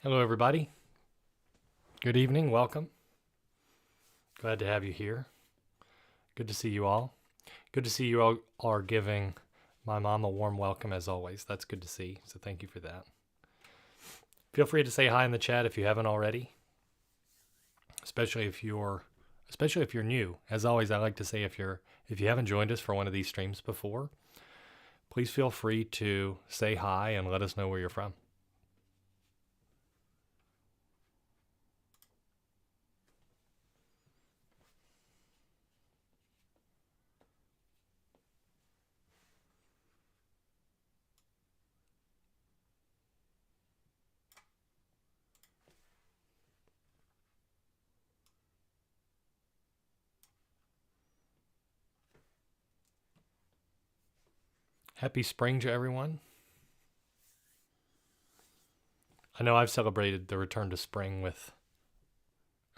Hello, everybody. Good evening. Welcome. Glad to have you here. Good to see you all. Good to see you all are giving my mom a warm welcome as always. That's good to see. So thank you for that. Feel free to say hi in the chat if you haven't already. Especially if you're new. As always, I like to say if you haven't joined us for one of these streams before, please feel free to say hi and let us know where you're from. Happy spring to everyone. I know I've celebrated the return to spring with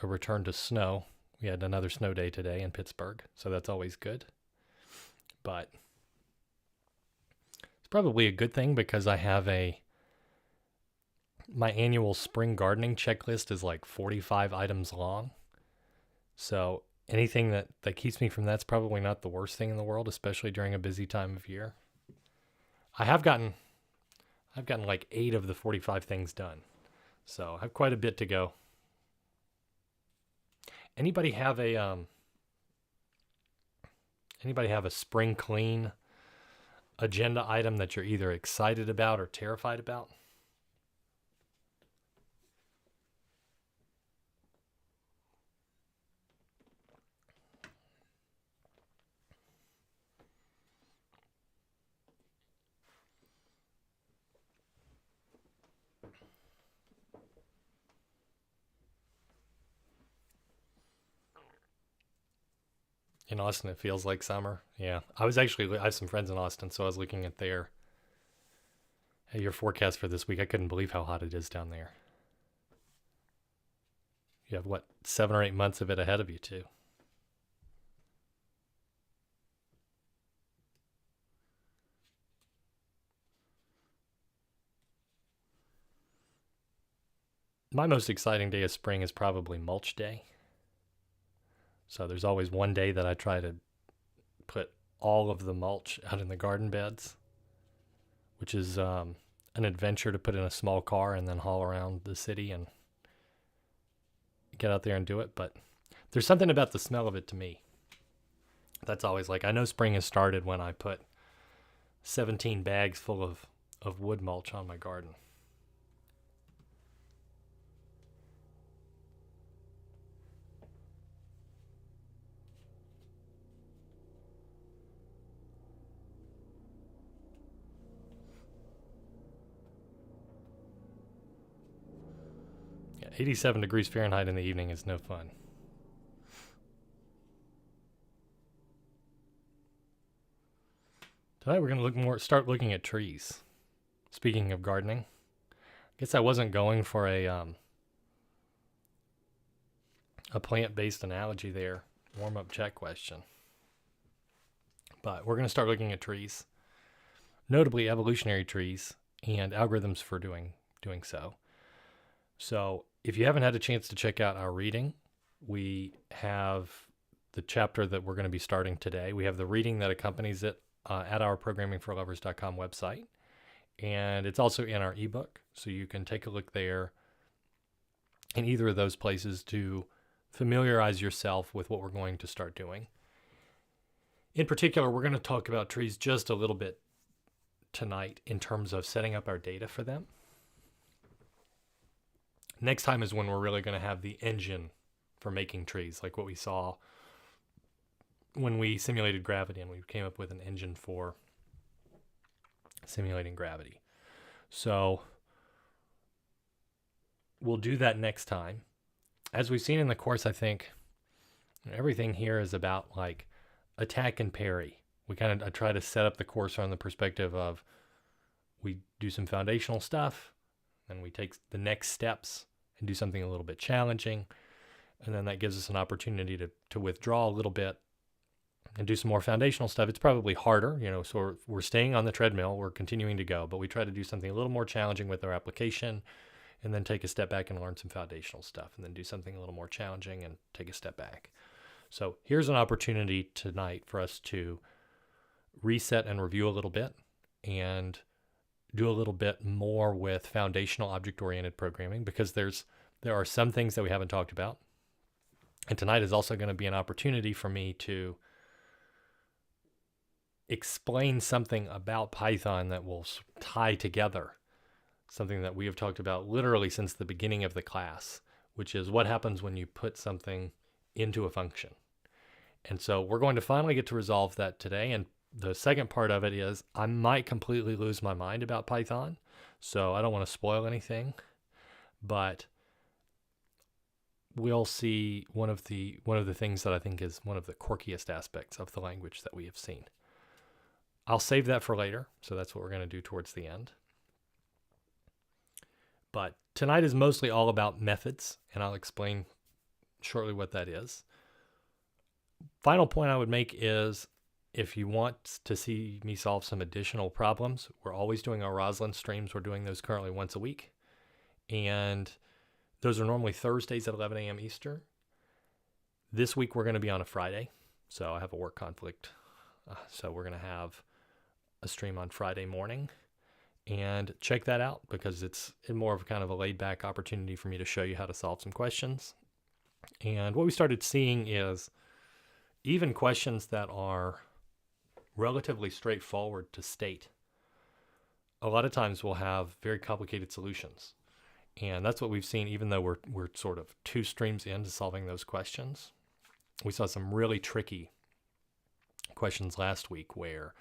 a return to snow. We had another snow day today in Pittsburgh, so that's always good. But it's probably a good thing because I have my annual spring gardening checklist is like 45 items long. So anything that keeps me from that's probably not the worst thing in the world, especially during a busy time of year. I've gotten like 8 of the 45 things done. So I have quite a bit to go. Anybody have a spring clean agenda item that you're either excited about or terrified about? In Austin, it feels like summer. Yeah. I have some friends in Austin, so I was looking at your forecast for this week. I couldn't believe how hot it is down there. You have, 7 or 8 months of it ahead of you, too. My most exciting day of spring is probably mulch day. So there's always one day that I try to put all of the mulch out in the garden beds, which is an adventure to put in a small car and then haul around the city and get out there and do it. But there's something about the smell of it to me. That's always I know spring has started when I put 17 bags full of wood mulch on my garden. Yeah, 87 degrees Fahrenheit in the evening is no fun. Tonight we're going to start looking at trees. Speaking of gardening, I guess I wasn't going for a plant-based analogy there, warm-up chat question. But we're going to start looking at trees, notably evolutionary trees and algorithms for doing so. So if you haven't had a chance to check out our reading, we have the chapter that we're going to be starting today. We have the reading that accompanies it at our programmingforlovers.com website. And it's also in our ebook. So you can take a look there in either of those places to familiarize yourself with what we're going to start doing. In particular, we're going to talk about trees just a little bit tonight in terms of setting up our data for them. Next time is when we're really going to have the engine for making trees, like what we saw when we simulated gravity, and we came up with an engine for simulating gravity. So we'll do that next time. As we've seen in the course, I think everything here is about attack and parry. I try to set up the course from the perspective of we do some foundational stuff, and we take the next steps and do something a little bit challenging. And then that gives us an opportunity to withdraw a little bit and do some more foundational stuff. It's probably harder, so we're staying on the treadmill, we're continuing to go, but we try to do something a little more challenging with our application and then take a step back and learn some foundational stuff, and then do something a little more challenging and take a step back. So here's an opportunity tonight for us to reset and review a little bit and do a little bit more with foundational object-oriented programming, because there are some things that we haven't talked about. And tonight is also going to be an opportunity for me to explain something about Python that will tie together something that we have talked about literally since the beginning of the class, which is what happens when you put something into a function. And so we're going to finally get to resolve that today. And the second part of it is I might completely lose my mind about Python, so I don't want to spoil anything, but we'll see one of the things that I think is one of the quirkiest aspects of the language that we have seen. I'll save that for later, so that's what we're going to do towards the end. But tonight is mostly all about methods, and I'll explain shortly what that is. Final point I would make is if you want to see me solve some additional problems, we're always doing our Roslyn streams. We're doing those currently once a week. And those are normally Thursdays at 11 a.m. Eastern. This week we're going to be on a Friday, so I have a work conflict. So we're going to have a stream on Friday morning. And check that out, because it's more of a kind of a laid-back opportunity for me to show you how to solve some questions. And what we started seeing is even questions that are relatively straightforward to state, a lot of times will have very complicated solutions. And that's what we've seen, even though we're sort of 2 streams into solving those questions. We saw some really tricky questions last week where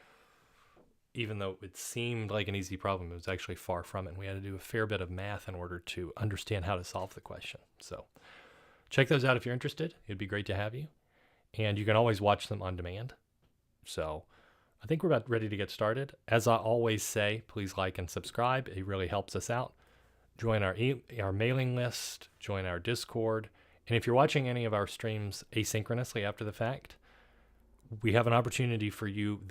even though it seemed like an easy problem, it was actually far from it. And we had to do a fair bit of math in order to understand how to solve the question. So check those out if you're interested. It'd be great to have you. And you can always watch them on demand. So I think we're about ready to get started. As I always say, please like and subscribe. It really helps us out. Join our mailing list, join our Discord. And if you're watching any of our streams asynchronously after the fact, we have an opportunity for you.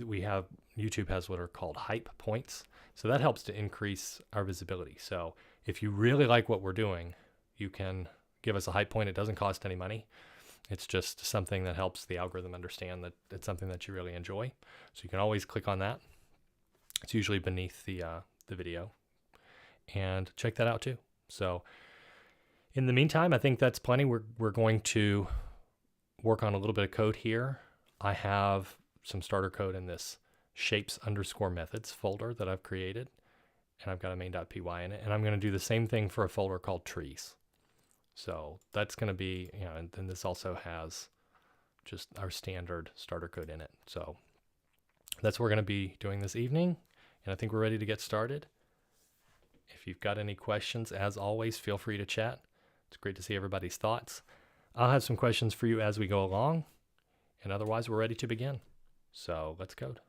YouTube has what are called hype points. So that helps to increase our visibility. So if you really like what we're doing, you can give us a hype point. It doesn't cost any money. It's just something that helps the algorithm understand that it's something that you really enjoy. So you can always click on that. It's usually beneath the video. And check that out too. So in the meantime, I think that's plenty. We're going to work on a little bit of code here. I have some starter code in this shapes_methods folder that I've created, and I've got a main.py in it, and I'm going to do the same thing for a folder called trees. So that's going to be, and then this also has just our standard starter code in it. So that's what we're going to be doing this evening, and I think we're ready to get started. If you've got any questions, as always, feel free to chat. It's great to see everybody's thoughts. I'll have some questions for you as we go along, and otherwise we're ready to begin. So let's code.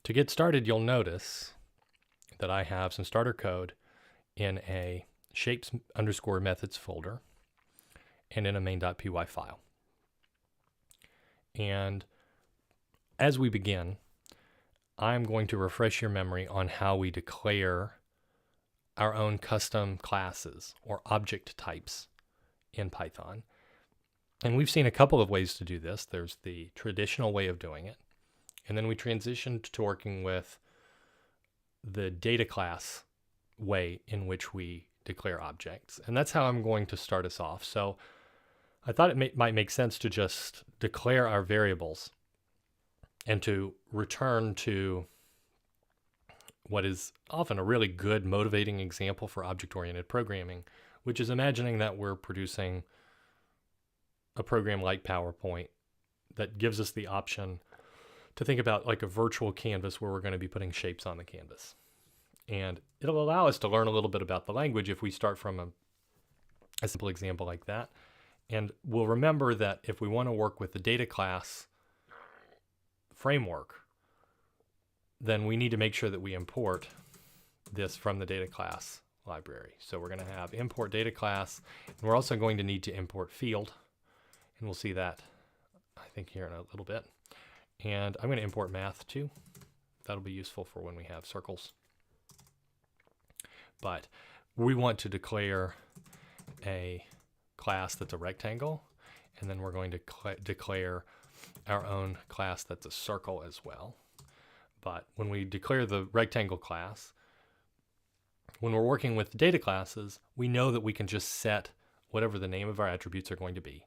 To get started, you'll notice that I have some starter code in a shapes_methods folder and in a main.py file. And as we begin, I'm going to refresh your memory on how we declare our own custom classes or object types in Python. And we've seen a couple of ways to do this. There's the traditional way of doing it. And then we transitioned to working with the data class way in which we declare objects. And that's how I'm going to start us off. So I thought it might make sense to just declare our variables and to return to what is often a really good motivating example for object-oriented programming, which is imagining that we're producing a program like PowerPoint that gives us the option to think about like a virtual canvas where we're going to be putting shapes on the canvas. And it'll allow us to learn a little bit about the language if we start from a simple example like that. And we'll remember that if we want to work with the data class framework, then we need to make sure that we import this from the data class library. So we're going to have import data class, and we're also going to need to import field, and we'll see that, I think, here in a little bit. And I'm going to import math too. That'll be useful for when we have circles. But we want to declare a class that's a rectangle, and then we're going to declare our own class that's a circle as well. But when we declare the rectangle class, when we're working with data classes, we know that we can just set whatever the name of our attributes are going to be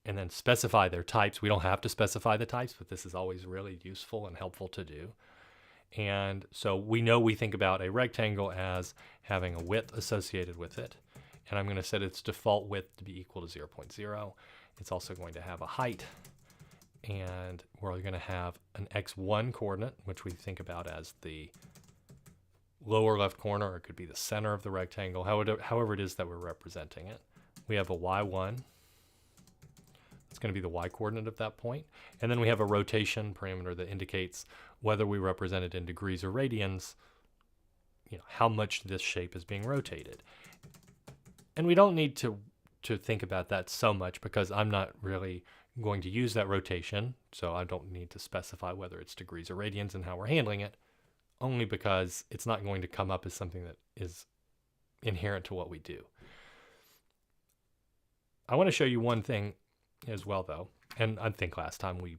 and then specify their types. We don't have to specify the types, but this is always really useful and helpful to do. And so we know we think about a rectangle as having a width associated with it. And I'm going to set its default width to be equal to 0.0. It's also going to have a height. And we're going to have an x1 coordinate, which we think about as the lower left corner, or it could be the center of the rectangle, however it is that we're representing it. We have a y1. It's going to be the y coordinate of that point. And then we have a rotation parameter that indicates whether we represent it in degrees or radians, how much this shape is being rotated. And we don't need to think about that so much because I'm not really going to use that rotation, so I don't need to specify whether it's degrees or radians and how we're handling it, only because it's not going to come up as something that is inherent to what we do. I want to show you one thing as well, though, and I think last time we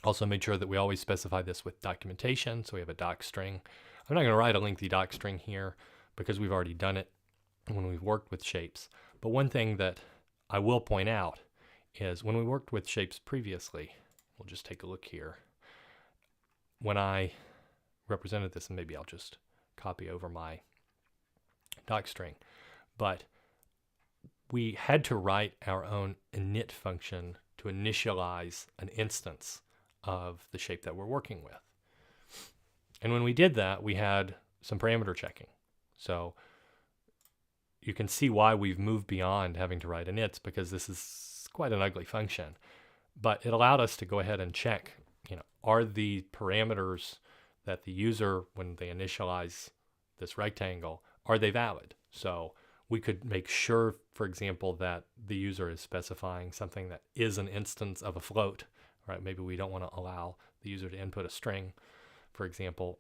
also made sure that we always specify this with documentation, so we have a doc string. I'm not going to write a lengthy doc string here because we've already done it when we've worked with shapes. But one thing that I will point out is when we worked with shapes previously, we'll just take a look here. When I represented this, and maybe I'll just copy over my doc string, but we had to write our own init function to initialize an instance of the shape that we're working with. And when we did that, we had some parameter checking. So you can see why we've moved beyond having to write inits, because this is quite an ugly function. But it allowed us to go ahead and check, are the parameters that the user, when they initialize this rectangle, are they valid? So we could make sure, for example, that the user is specifying something that is an instance of a float, right? Maybe we don't want to allow the user to input a string, for example,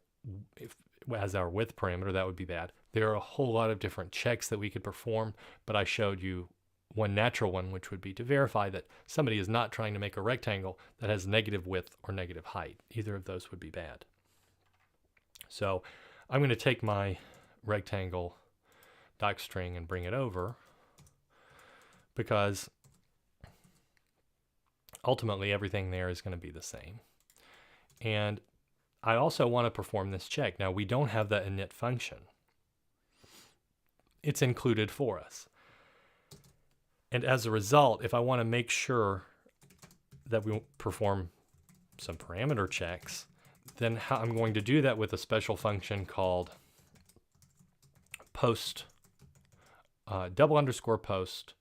as our width parameter. That would be bad. There are a whole lot of different checks that we could perform, but I showed you one natural one, which would be to verify that somebody is not trying to make a rectangle that has negative width or negative height. Either of those would be bad. So I'm going to take my rectangle doc string and bring it over, because ultimately everything there is going to be the same. And I also want to perform this check. Now, we don't have that init function. It's included for us. And as a result, if I want to make sure that we perform some parameter checks, then I'm going to do that with a special function called post, double underscore post,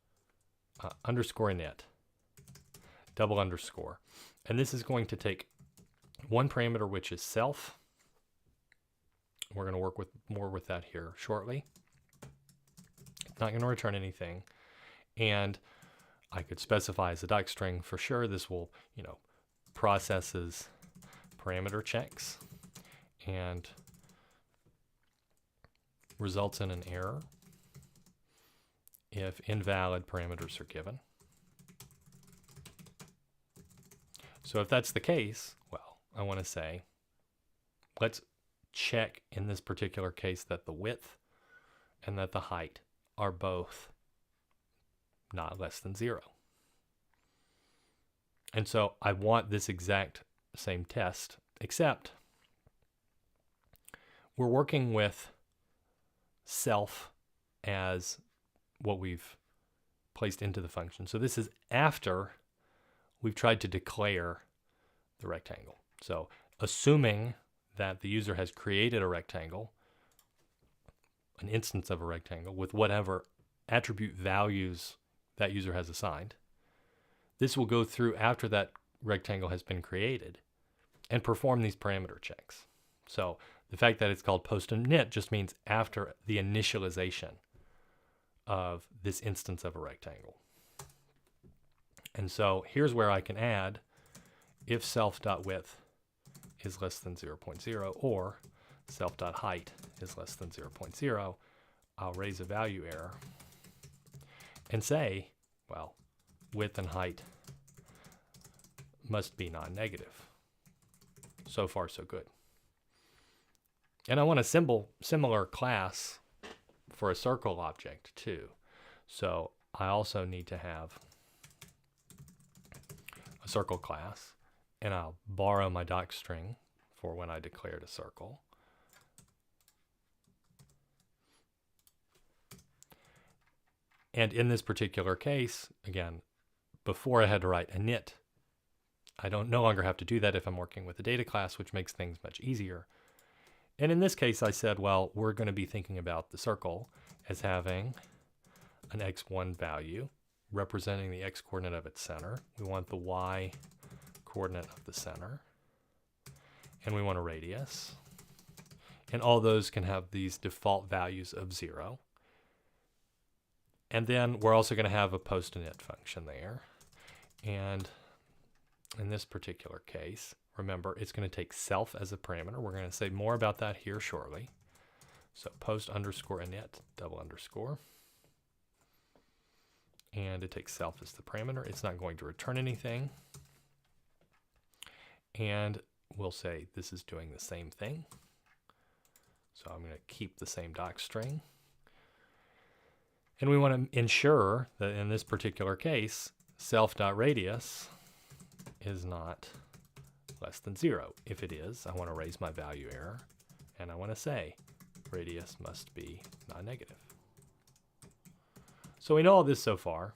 underscore init, double underscore. And this is going to take one parameter, which is self. We're going to work more with that here shortly. It's not going to return anything. And I could specify as a doc string for sure. This will, processes parameter checks and results in an error if invalid parameters are given. So if that's the case, well, I want to say, let's check in this particular case that the width and that the height are both not less than 0. And so I want this exact same test, except we're working with self as what we've placed into the function. So this is after we've tried to declare the rectangle. So assuming that the user has created a rectangle, an instance of a rectangle with whatever attribute values that user has assigned, this will go through after that rectangle has been created and perform these parameter checks. So The fact that it's called post-init just means after the initialization of this instance of a rectangle. And so here's where I can add if self.width is less than 0.0 or self.height is less than 0.0, I'll raise a value error and say, well, width and height must be non-negative. So far, so good. And I want a similar class for a circle object too. So I also need to have a circle class, and I'll borrow my docstring for when I declared a circle. And in this particular case, again, before I had to write init, I no longer have to do that if I'm working with a data class, which makes things much easier. And in this case, I said, well, we're going to be thinking about the circle as having an x1 value representing the x coordinate of its center. We want the y coordinate of the center. And we want a radius. And all those can have these default values of 0. And then we're also going to have a post-init function there. And in this particular case, remember, it's going to take self as a parameter. We're going to say more about that here shortly. So post_init double underscore. And it takes self as the parameter. It's not going to return anything. And we'll say this is doing the same thing. So I'm going to keep the same docstring. And we want to ensure that in this particular case, self.radius is not less than 0. If it is, I want to raise my value error, and I want to say radius must be non-negative. So we know all this so far.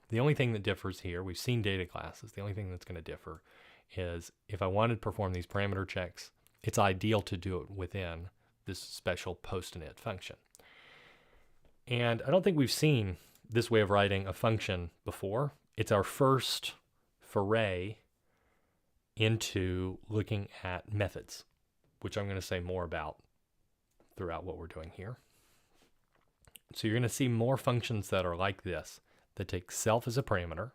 The only thing that differs here, we've seen data classes, the only thing that's going to differ is if I wanted to perform these parameter checks, it's ideal to do it within this special post-init function. And I don't think we've seen this way of writing a function before. It's our first foray into looking at methods, which I'm going to say more about throughout what we're doing here. So you're going to see more functions that are like this, that take self as a parameter,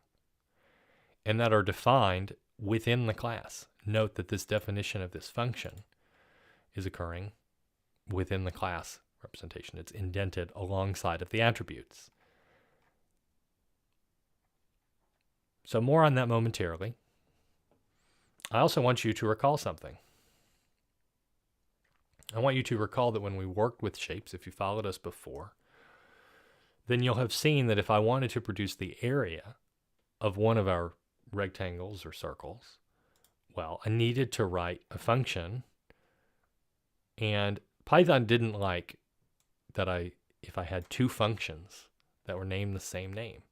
and that are defined within the class. Note that this definition of this function is occurring within the class representation. It's indented alongside of the attributes. So more on that momentarily. I also want you to recall something. I want you to recall that when we worked with shapes, if you followed us before, then you'll have seen that if I wanted to produce the area of one of our rectangles or circles, well, I needed to write a function, and Python didn't like that if I had two functions that were named the same name.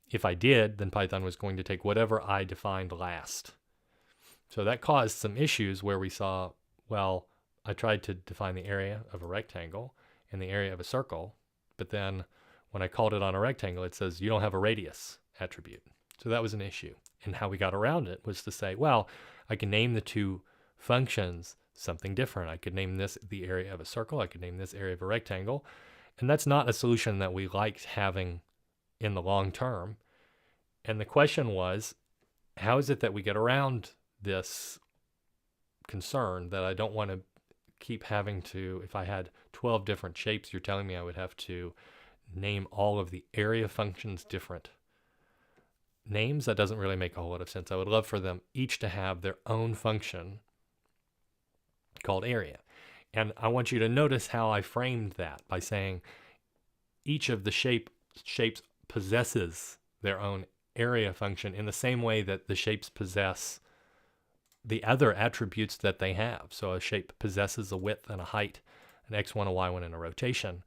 If I did, then Python was going to take whatever I defined last. So that caused some issues where we saw, well, I tried to define the area of a rectangle and the area of a circle, but then when I called it on a rectangle, it says you don't have a radius attribute. So that was an issue. And how we got around it was to say, well, I can name the two functions something different. I could name this the area of a circle. I could name this area of a rectangle. And that's not a solution that we liked having in the long term. And the question was, how is it that we get around this concern that I don't want to keep having to, if I had 12 different shapes, you're telling me I would have to name all of the area functions different names? That doesn't really make a whole lot of sense. I would love for them each to have their own function called area. And I want you to notice how I framed that by saying each of the shapes possesses their own area function in the same way that the shapes possess the other attributes that they have. So a shape possesses a width and a height, an x1, a y1, and a rotation.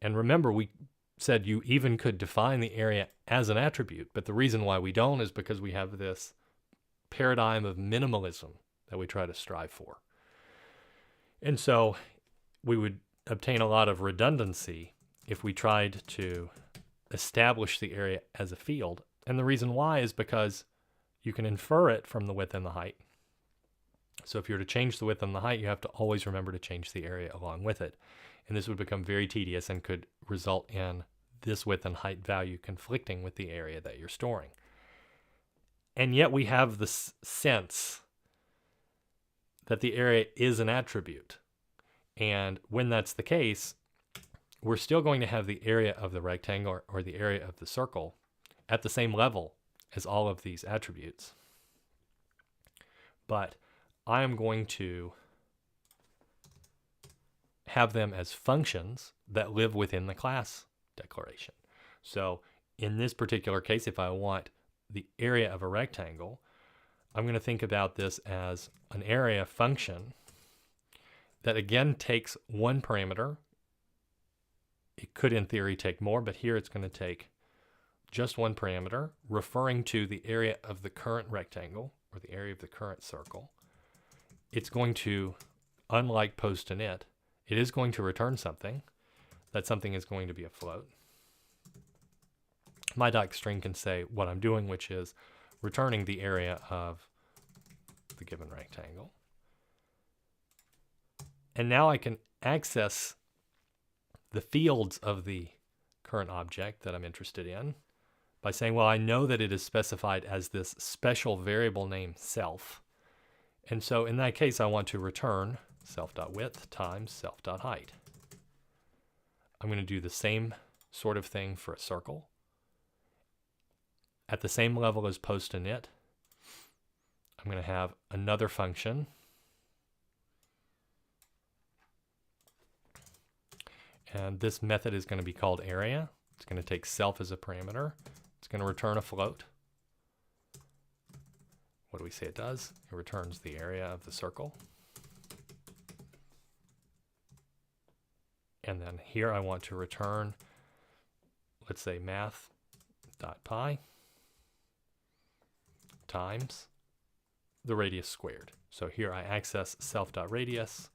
And remember, we said you even could define the area as an attribute, but the reason why we don't is because we have this paradigm of minimalism that we try to strive for. And so we would obtain a lot of redundancy if we tried to establish the area as a field. And the reason why is because you can infer it from the width and the height. So if you're to change the width and the height, you have to always remember to change the area along with it. And this would become very tedious and could result in this width and height value conflicting with the area that you're storing. And yet we have the sense that the area is an attribute. And when that's the case, we're still going to have the area of the rectangle or the area of the circle at the same level as all of these attributes. But I am going to have them as functions that live within the class declaration. So in this particular case, if I want the area of a rectangle, I'm going to think about this as an area function that again takes one parameter. It could in theory take more, but here it's going to take just one parameter referring to the area of the current rectangle or the area of the current circle. It's going to, unlike post init, it is going to return something. That something is going to be a float. My docstring can say what I'm doing, which is returning the area of the given rectangle. And now I can access the fields of the current object that I'm interested in by saying, well, I know that it is specified as this special variable name self. And so in that case, I want to return self.width times self.height. I'm going to do the same sort of thing for a circle. At the same level as post init, I'm going to have another function. And this method is going to be called area. It's going to take self as a parameter. It's going to return a float. What do we say it does? It returns the area of the circle. And then here I want to return, let's say math.pi times the radius squared. So here I access self.radius,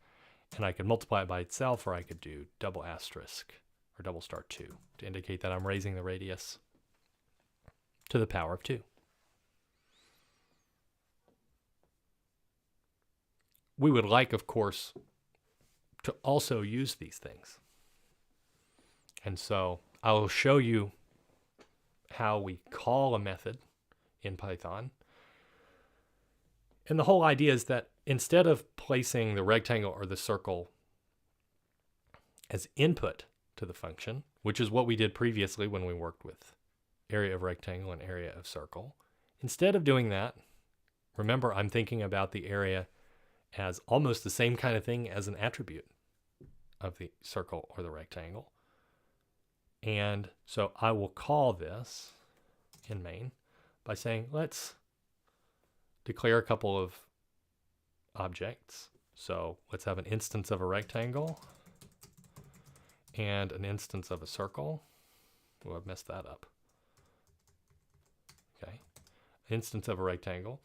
and I can multiply it by itself, or I could do double asterisk or double star 2 to indicate that I'm raising the radius to the power of 2. We would like, of course, to also use these things. And so I will show you how we call a method in Python. And the whole idea is that instead of placing the rectangle or the circle as input to the function, which is what we did previously when we worked with area of rectangle and area of circle, instead of doing that, remember I'm thinking about the area as almost the same kind of thing as an attribute of the circle or the rectangle. And so I will call this in main by saying, let's declare a couple of objects. So let's have an instance of a rectangle and an instance of a circle. Oh, I've messed that up. Okay. Instance of a rectangle.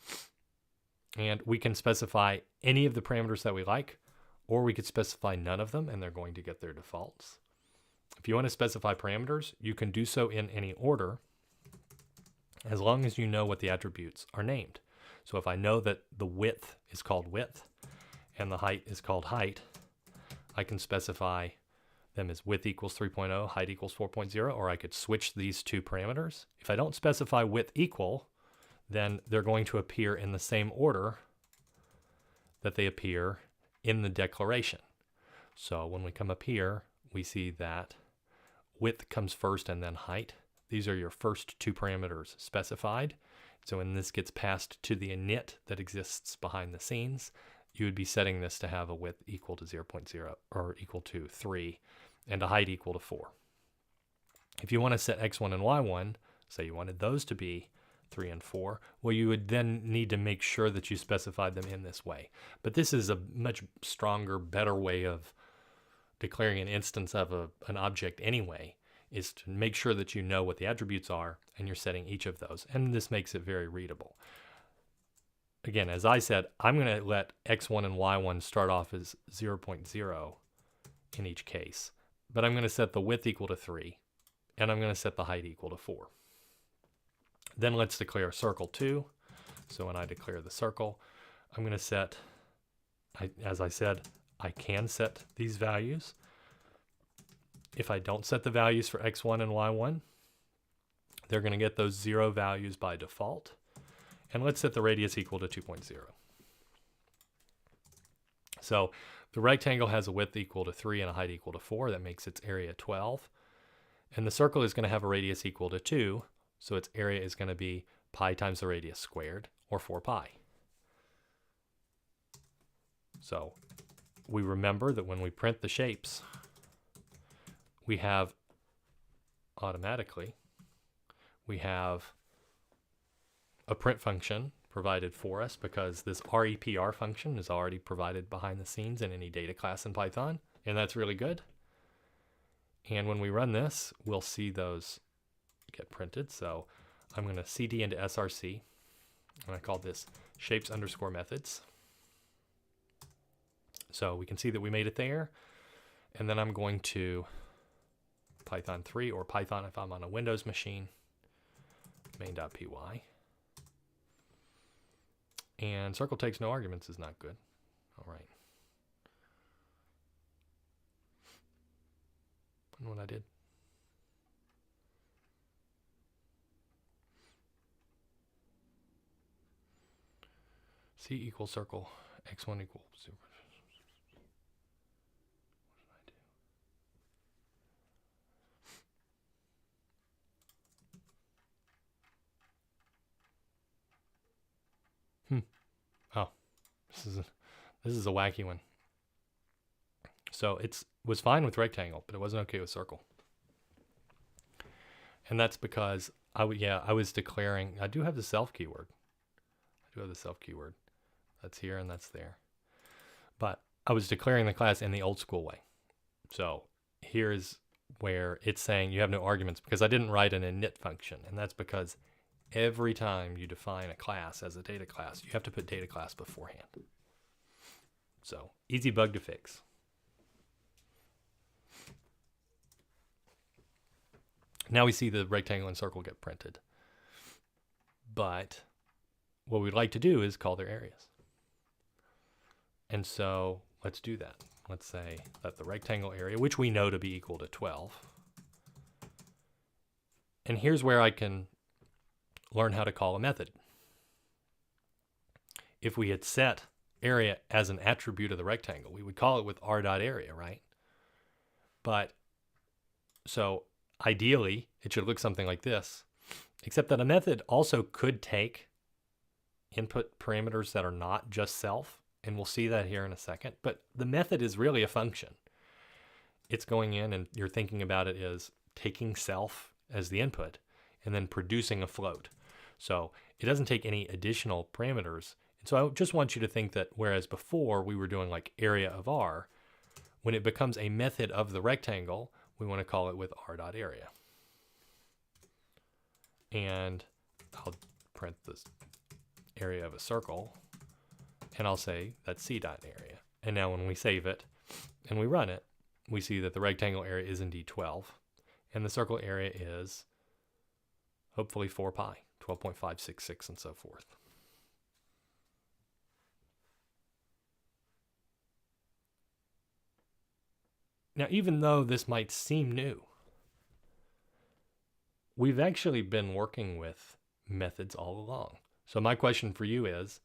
And we can specify any of the parameters that we like, or we could specify none of them and they're going to get their defaults. If you want to specify parameters, you can do so in any order as long as you know what the attributes are named. So if I know that the width is called width and the height is called height, I can specify them as width equals 3.0, height equals 4.0, or I could switch these two parameters. If I don't specify width equal, then they're going to appear in the same order that they appear in the declaration. So when we come up here, we see that width comes first and then height. These are your first two parameters specified. So when this gets passed to the init that exists behind the scenes, you would be setting this to have a width equal to 0.0 or equal to 3 and a height equal to 4. If you want to set x1 and y1, say you wanted those to be 3 and 4, well, you would then need to make sure that you specified them in this way. But this is a much stronger, better way of declaring an instance of an object anyway, is to make sure that you know what the attributes are and you're setting each of those. And this makes it very readable. Again, as I said, I'm going to let x1 and y1 start off as 0.0 in each case. But I'm going to set the width equal to 3, and I'm going to set the height equal to 4. Then let's declare circle 2. So when I declare the circle, I'm going to set as I said, I can set these values. If I don't set the values for x1 and y1, they're going to get those 0 values by default. And let's set the radius equal to 2.0. So the rectangle has a width equal to 3 and a height equal to 4. That makes its area 12. And the circle is going to have a radius equal to 2. So its area is going to be pi times the radius squared, or 4 pi. So we remember that when we print the shapes, we have automatically, we have a print function provided for us because this REPR function is already provided behind the scenes in any data class in Python, and that's really good. And when we run this, we'll see those get printed. So I'm going to cd into src, and I call this shapes underscore methods. So we can see that we made it there. And then I'm going to Python 3 or Python if I'm on a Windows machine, main.py. And circle takes no arguments is not good. All right. I know what I did. C equals circle, x1 equals 0. Oh, this is a wacky one. So it was fine with rectangle, but it wasn't okay with circle. And that's because I was declaring, I do have the self keyword. That's here and that's there. But I was declaring the class in the old school way. So here's where it's saying you have no arguments because I didn't write an init function. And that's because every time you define a class as a data class, you have to put data class beforehand. So easy bug to fix. Now we see the rectangle and circle get printed. But what we'd like to do is call their areas. And so let's do that. Let's say that the rectangle area, which we know to be equal to 12. And here's where I can learn how to call a method. If we had set area as an attribute of the rectangle, we would call it with r.area, right? But so ideally, it should look something like this, except that a method also could take input parameters that are not just self, and we'll see that here in a second. But the method is really a function. It's going in and you're thinking about it as taking self as the input and then producing a float. So it doesn't take any additional parameters. And so I just want you to think that whereas before we were doing like area of R, when it becomes a method of the rectangle, we want to call it with r.area. And I'll print this area of a circle, and I'll say that's c.area. And now when we save it and we run it, we see that the rectangle area is indeed 12, and the circle area is hopefully 4 pi, 12.566, and so forth. Now, even though this might seem new, we've actually been working with methods all along. So my question for you is,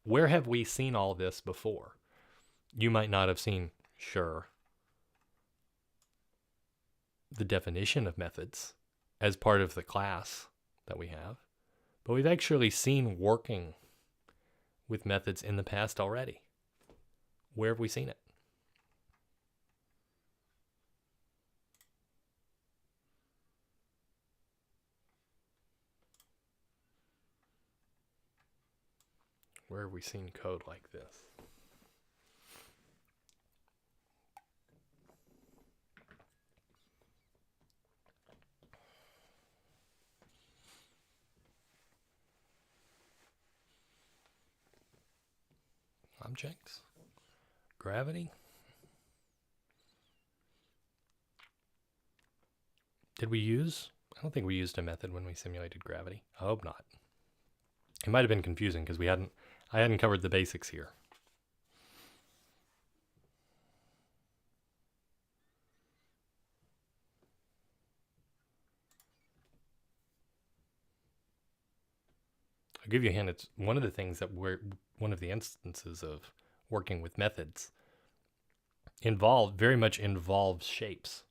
where have we seen all this before? You might not have seen, sure, the definition of methods as part of the class that we have, but we've actually seen working with methods in the past already. Where have we seen it? Where have we seen code like this? Objects? Gravity? Did we use? I don't think we used a method when we simulated gravity. I hope not. It might have been confusing because I hadn't covered the basics here. I'll give you a hint. It's one of the things that one of the instances of working with methods very much involves shapes.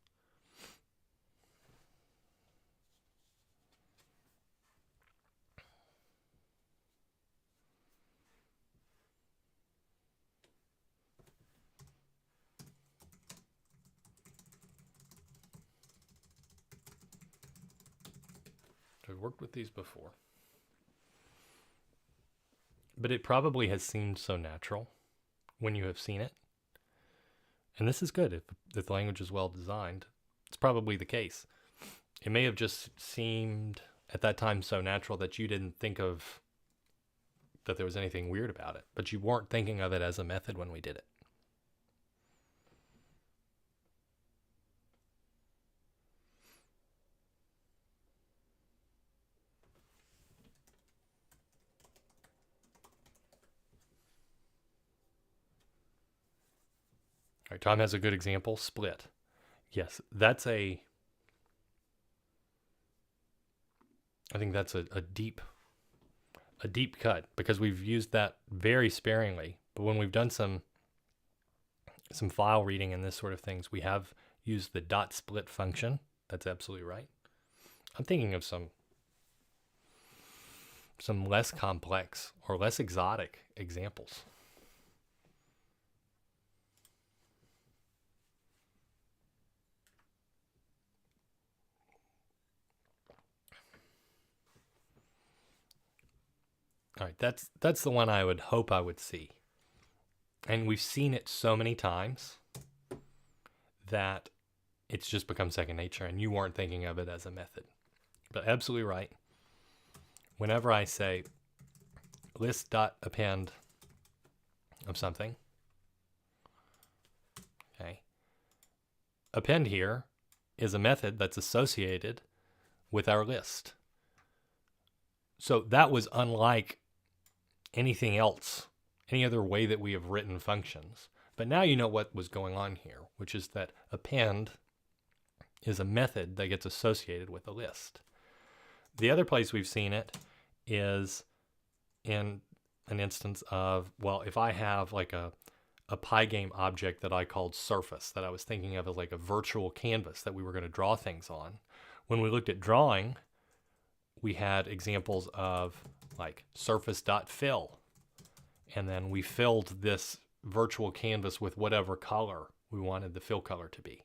I've worked with these before. But it probably has seemed so natural when you have seen it. And this is good. If the language is well designed, it's probably the case. It may have just seemed at that time so natural that you didn't think of that there was anything weird about it, but you weren't thinking of it as a method when we did it. All right, Tom has a good example, split. Yes, I think that's a deep cut, because we've used that very sparingly. But when we've done some file reading and this sort of things, we have used the dot split function. That's absolutely right. I'm thinking of some less complex or less exotic examples. All right, that's the one I would hope I would see. And we've seen it so many times that it's just become second nature, and you weren't thinking of it as a method. But absolutely right. Whenever I say list.append of something, okay, append here is a method that's associated with our list. So that was unlike anything else, any other way that we have written functions. But now you know what was going on here, which is that append is a method that gets associated with a list. The other place we've seen it is in an instance of, well, if I have like a Pygame object that I called surface, that I was thinking of as like a virtual canvas that we were going to draw things on. When we looked at drawing, we had examples of like surface.fill, and then we filled this virtual canvas with whatever color we wanted the fill color to be.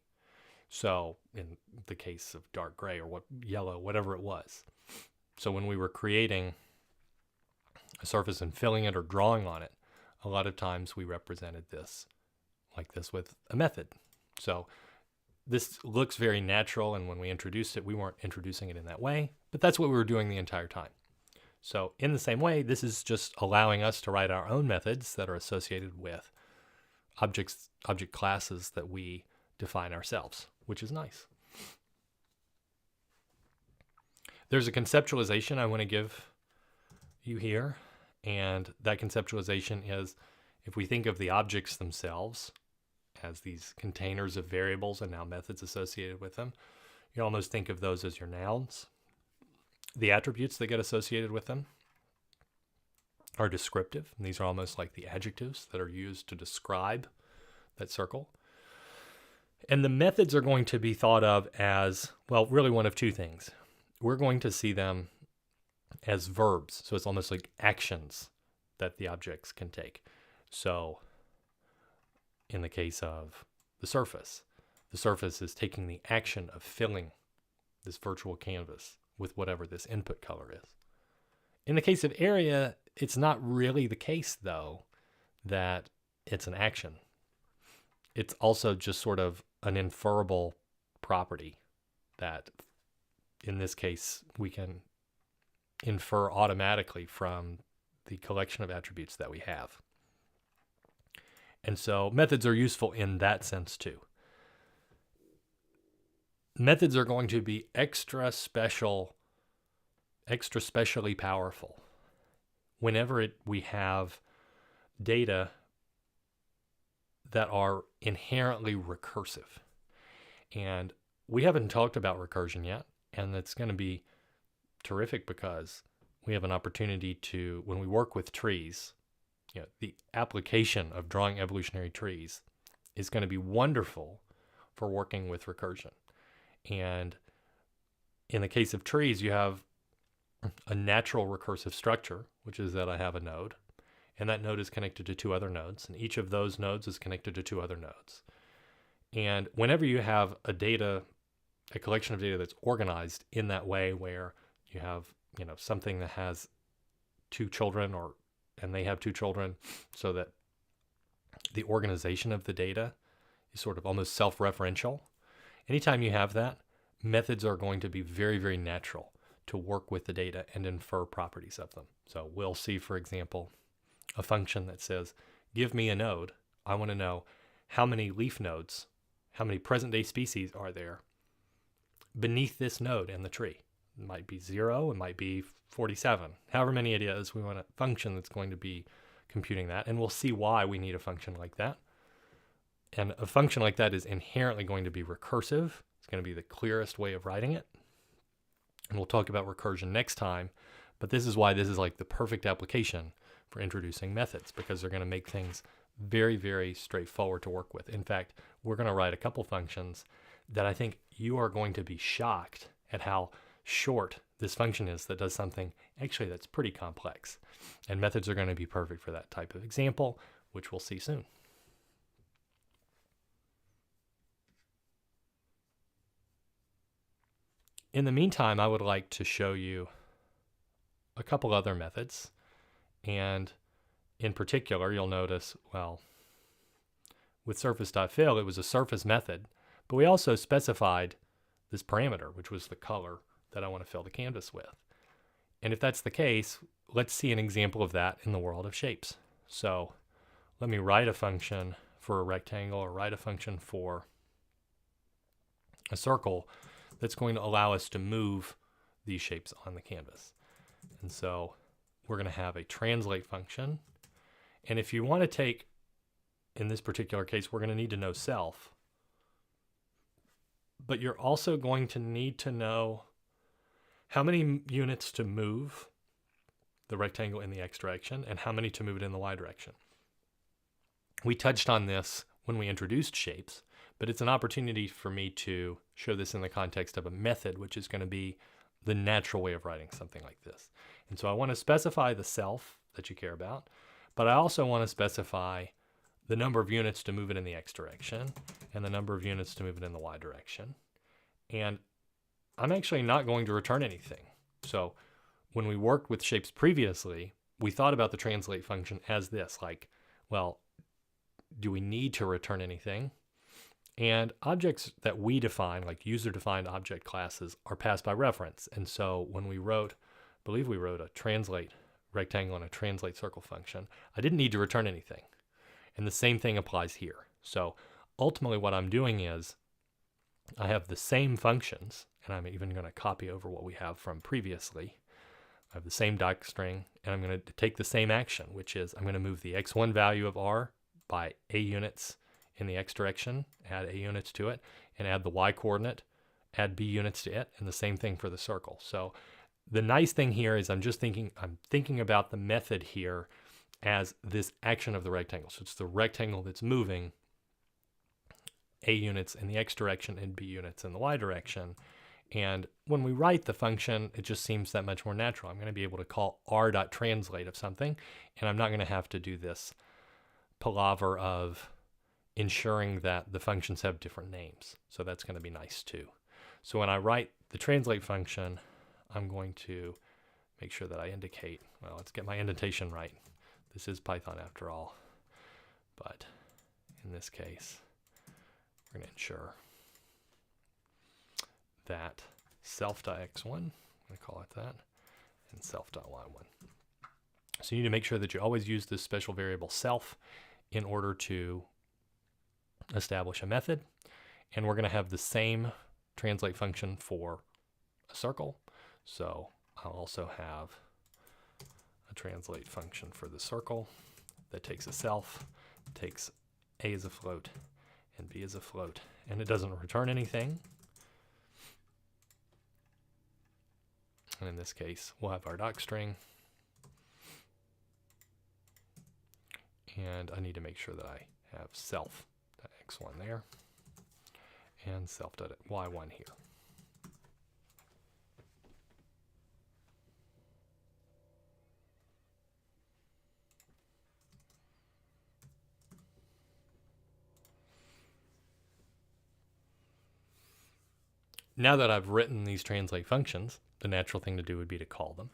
So in the case of dark gray or yellow, whatever it was. So when we were creating a surface and filling it or drawing on it, a lot of times we represented this like this with a method. So this looks very natural, and when we introduced it, we weren't introducing it in that way, but that's what we were doing the entire time. So in the same way, this is just allowing us to write our own methods that are associated with object classes that we define ourselves, which is nice. There's a conceptualization I want to give you here, and that conceptualization is, if we think of the objects themselves as these containers of variables and now methods associated with them, you almost think of those as your nouns. The attributes that get associated with them are descriptive, and these are almost like the adjectives that are used to describe that circle. And the methods are going to be thought of as, well, really one of two things. We're going to see them as verbs, so it's almost like actions that the objects can take. So in the case of the surface is taking the action of filling this virtual canvas with whatever this input color is. In the case of area, it's not really the case, though, that it's an action. It's also just sort of an inferable property that, in this case, we can infer automatically from the collection of attributes that we have. And so methods are useful in that sense, too. Methods are going to be extra specially powerful whenever we have data that are inherently recursive. And we haven't talked about recursion yet, and it's going to be terrific because we have an opportunity to, when we work with trees, the application of drawing evolutionary trees is going to be wonderful for working with recursion. And in the case of trees, you have a natural recursive structure, which is that I have a node, and that node is connected to two other nodes, and each of those nodes is connected to two other nodes. And whenever you have a collection of data that's organized in that way, where you have, something that has two children, and they have two children, so that the organization of the data is sort of almost self-referential. Anytime you have that, methods are going to be very, very natural to work with the data and infer properties of them. So we'll see, for example, a function that says, give me a node. I want to know how many leaf nodes, how many present-day species are there beneath this node in the tree. It might be 0, it might be 47, however many it is. We want a function that's going to be computing that, and we'll see why we need a function like that. And a function like that is inherently going to be recursive. It's going to be the clearest way of writing it. And we'll talk about recursion next time, but this is why this is like the perfect application for introducing methods, because they're going to make things very, very straightforward to work with. In fact, we're going to write a couple functions that I think you are going to be shocked at how short this function is that does something actually that's pretty complex. And methods are going to be perfect for that type of example, which we'll see soon. In the meantime, I would like to show you a couple other methods. And in particular, you'll notice, well, with surface.fill, it was a surface method, but we also specified this parameter, which was the color that I want to fill the canvas with. And if that's the case, let's see an example of that in the world of shapes. So let me write a function for a rectangle, or write a function for a circle that's going to allow us to move these shapes on the canvas. And so we're going to have a translate function. And if you want to take, in this particular case, we're going to need to know self. But you're also going to need to know how many units to move the rectangle in the x direction and how many to move it in the y direction. We touched on this when we introduced shapes, but it's an opportunity for me to show this in the context of a method, which is going to be the natural way of writing something like this. And so I want to specify the self that you care about, but I also want to specify the number of units to move it in the x direction and the number of units to move it in the y direction. And I'm actually not going to return anything. So when we worked with shapes previously, we thought about the translate function as this, like, well, do we need to return anything? And objects that we define, like user-defined object classes, are passed by reference. And so when we wrote, I believe we wrote a translate rectangle and a translate circle function, I didn't need to return anything. And the same thing applies here. So ultimately what I'm doing is I have the same functions, and I'm even going to copy over what we have from previously. I have the same docstring, and I'm going to take the same action, which is I'm going to move the x1 value of r by a units in the x direction, add a units to it, and add the y coordinate, add b units to it, and the same thing for the circle. So the nice thing here is I'm thinking about the method here as this action of the rectangle. So it's the rectangle that's moving a units in the x direction and b units in the y direction. And when we write the function, it just seems that much more natural. I'm going to be able to call r.translate of something, and I'm not going to have to do this palaver of ensuring that the functions have different names. So that's going to be nice too. So when I write the translate function, I'm going to make sure that I indicate, well, let's get my indentation right. This is Python after all. But in this case, we're going to ensure that self.x1, I'm going to call it that, and self.y1. So you need to make sure that you always use this special variable self in order to establish a method. And we're going to have the same translate function for a circle. So I'll also have a translate function for the circle that takes a self, takes a as a float, and b as a float, and it doesn't return anything. And in this case, we'll have our docstring. And I need to make sure that I have self.x1 there and self.y1 here. Now that I've written these translate functions, the natural thing to do would be to call them.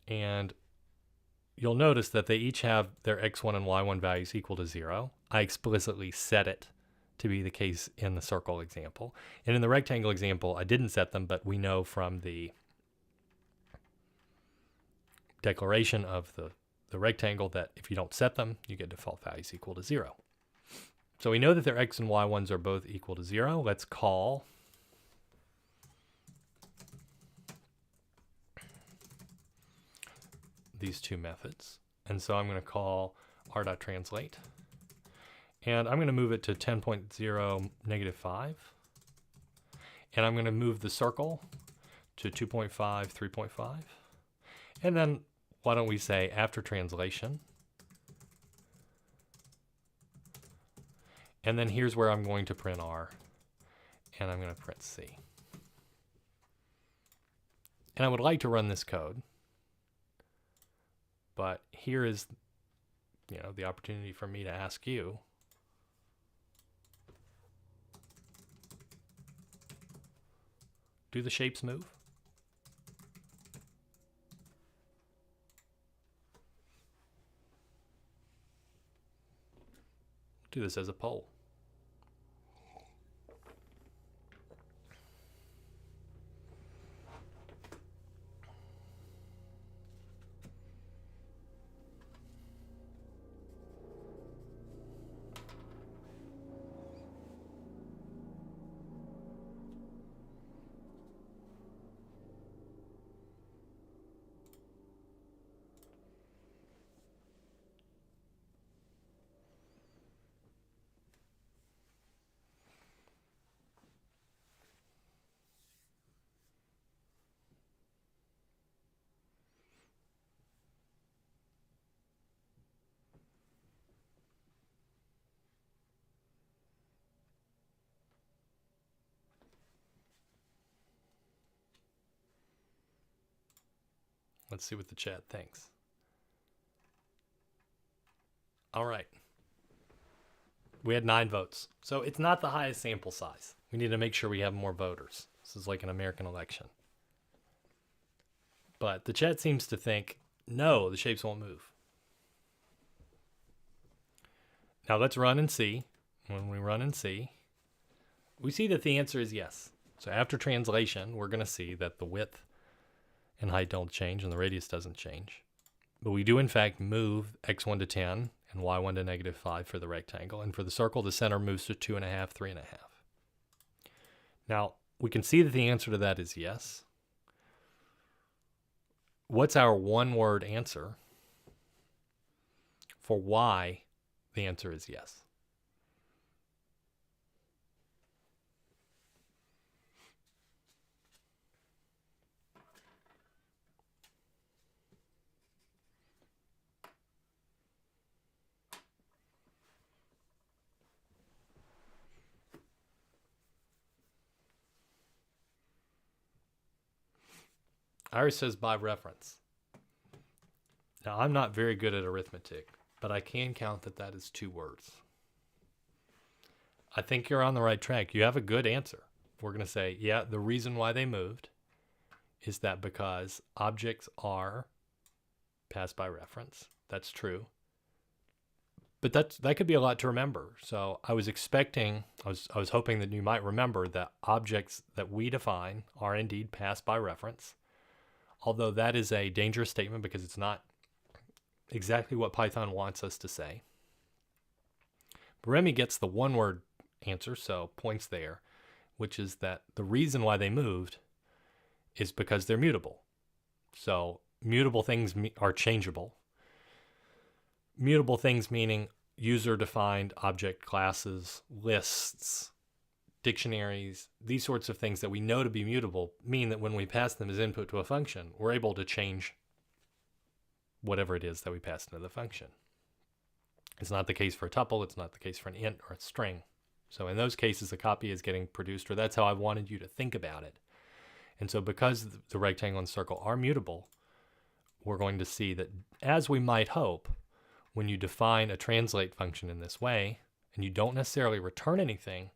And you'll notice that they each have their x1 and y1 values equal to 0. I explicitly set it to be the case in the circle example. And in the rectangle example, I didn't set them, but we know from the declaration of the rectangle that if you don't set them, you get default values equal to 0. So we know that their x and y1s are both equal to 0. Let's call these two methods. And so I'm going to call r.translate. And I'm going to move it to 10.0 -5. And I'm going to move the circle to 2.5, 3.5. And then why don't we say after translation. And then here's where I'm going to print R, and I'm going to print C. And I would like to run this code, but here is, the opportunity for me to ask you, do the shapes move? Do this as a poll. Let's see what the chat thinks. All right. We had 9 votes. So it's not the highest sample size. We need to make sure we have more voters. This is like an American election. But the chat seems to think, no, the shapes won't move. Now let's run and see. When we run and see, we see that the answer is yes. So after translation, we're going to see that the width and height don't change and the radius doesn't change. But we do in fact move x1 to 10 and y1 to -5 for the rectangle. And for the circle, the center moves to 2.5, 3.5. Now, we can see that the answer to that is yes. What's our one-word answer for why the answer is yes? Iris says by reference. Now, I'm not very good at arithmetic, but I can count that is 2 words. I think you're on the right track. You have a good answer. We're going to say, yeah, the reason why they moved is that because objects are passed by reference. That's true. But that could be a lot to remember. So I was hoping that you might remember that objects that we define are indeed passed by reference. Although that is a dangerous statement because it's not exactly what Python wants us to say. But Remy gets the one-word answer, so points there, which is that the reason why they moved is because they're mutable. So mutable things are changeable. Mutable things meaning user-defined object classes, lists, dictionaries, these sorts of things that we know to be mutable mean that when we pass them as input to a function, we're able to change whatever it is that we pass into the function. It's not the case for a tuple. It's not the case for an int or a string. So in those cases, a copy is getting produced, or that's how I wanted you to think about it. And so because the rectangle and circle are mutable, we're going to see that, as we might hope, when you define a translate function in this way, and you don't necessarily return anything,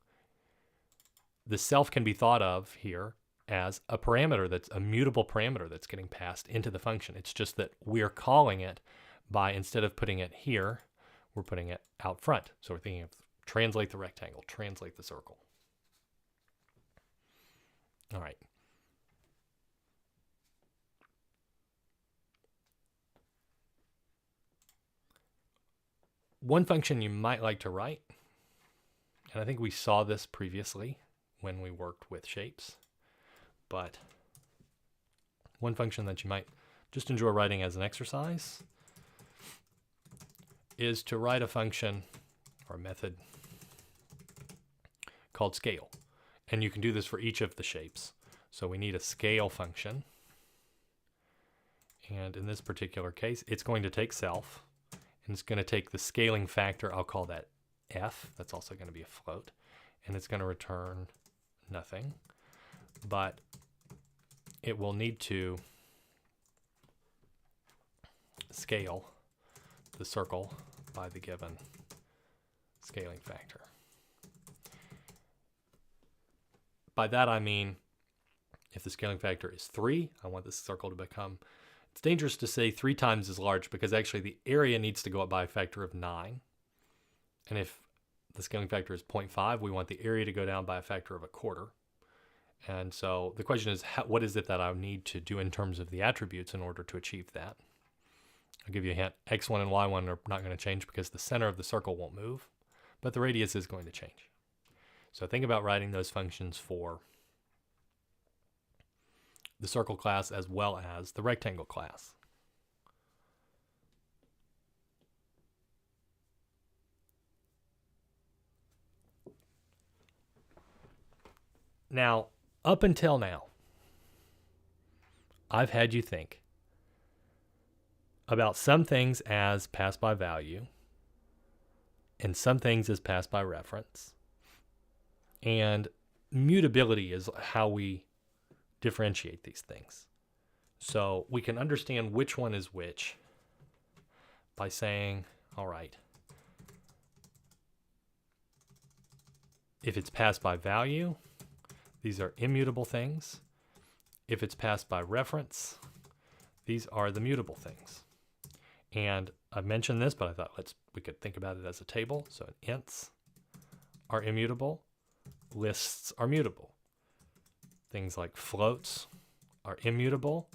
the self can be thought of here as a parameter that's a mutable parameter that's getting passed into the function. It's just that we're calling it by, instead of putting it here, we're putting it out front. So we're thinking of translate the rectangle, translate the circle. All right. One function you might like to write, and I think we saw this previously when we worked with shapes, but one function that you might just enjoy writing as an exercise is to write a function or a method called scale. And you can do this for each of the shapes. So we need a scale function. And in this particular case, it's going to take self, and it's going to take the scaling factor. I'll call that f. That's also going to be a float. And it's going to return nothing. But it will need to scale the circle by the given scaling factor. By that I mean, if the scaling factor is 3, I want this circle to become, it's dangerous to say 3 times as large because actually the area needs to go up by a factor of 9. And if the scaling factor is 0.5, we want the area to go down by a factor of a quarter. And so the question is, what is it that I need to do in terms of the attributes in order to achieve that? I'll give you a hint. X1 and Y1 are not going to change because the center of the circle won't move, but the radius is going to change. So think about writing those functions for the circle class as well as the rectangle class. Now, up until now, I've had you think about some things as pass by value and some things as pass by reference. And mutability is how we differentiate these things. So we can understand which one is which by saying, all right, if it's passed by value, these are immutable things. If it's passed by reference, these are the mutable things. And I've mentioned this, but I thought we could think about it as a table. So ints are immutable. Lists are mutable. Things like floats are immutable.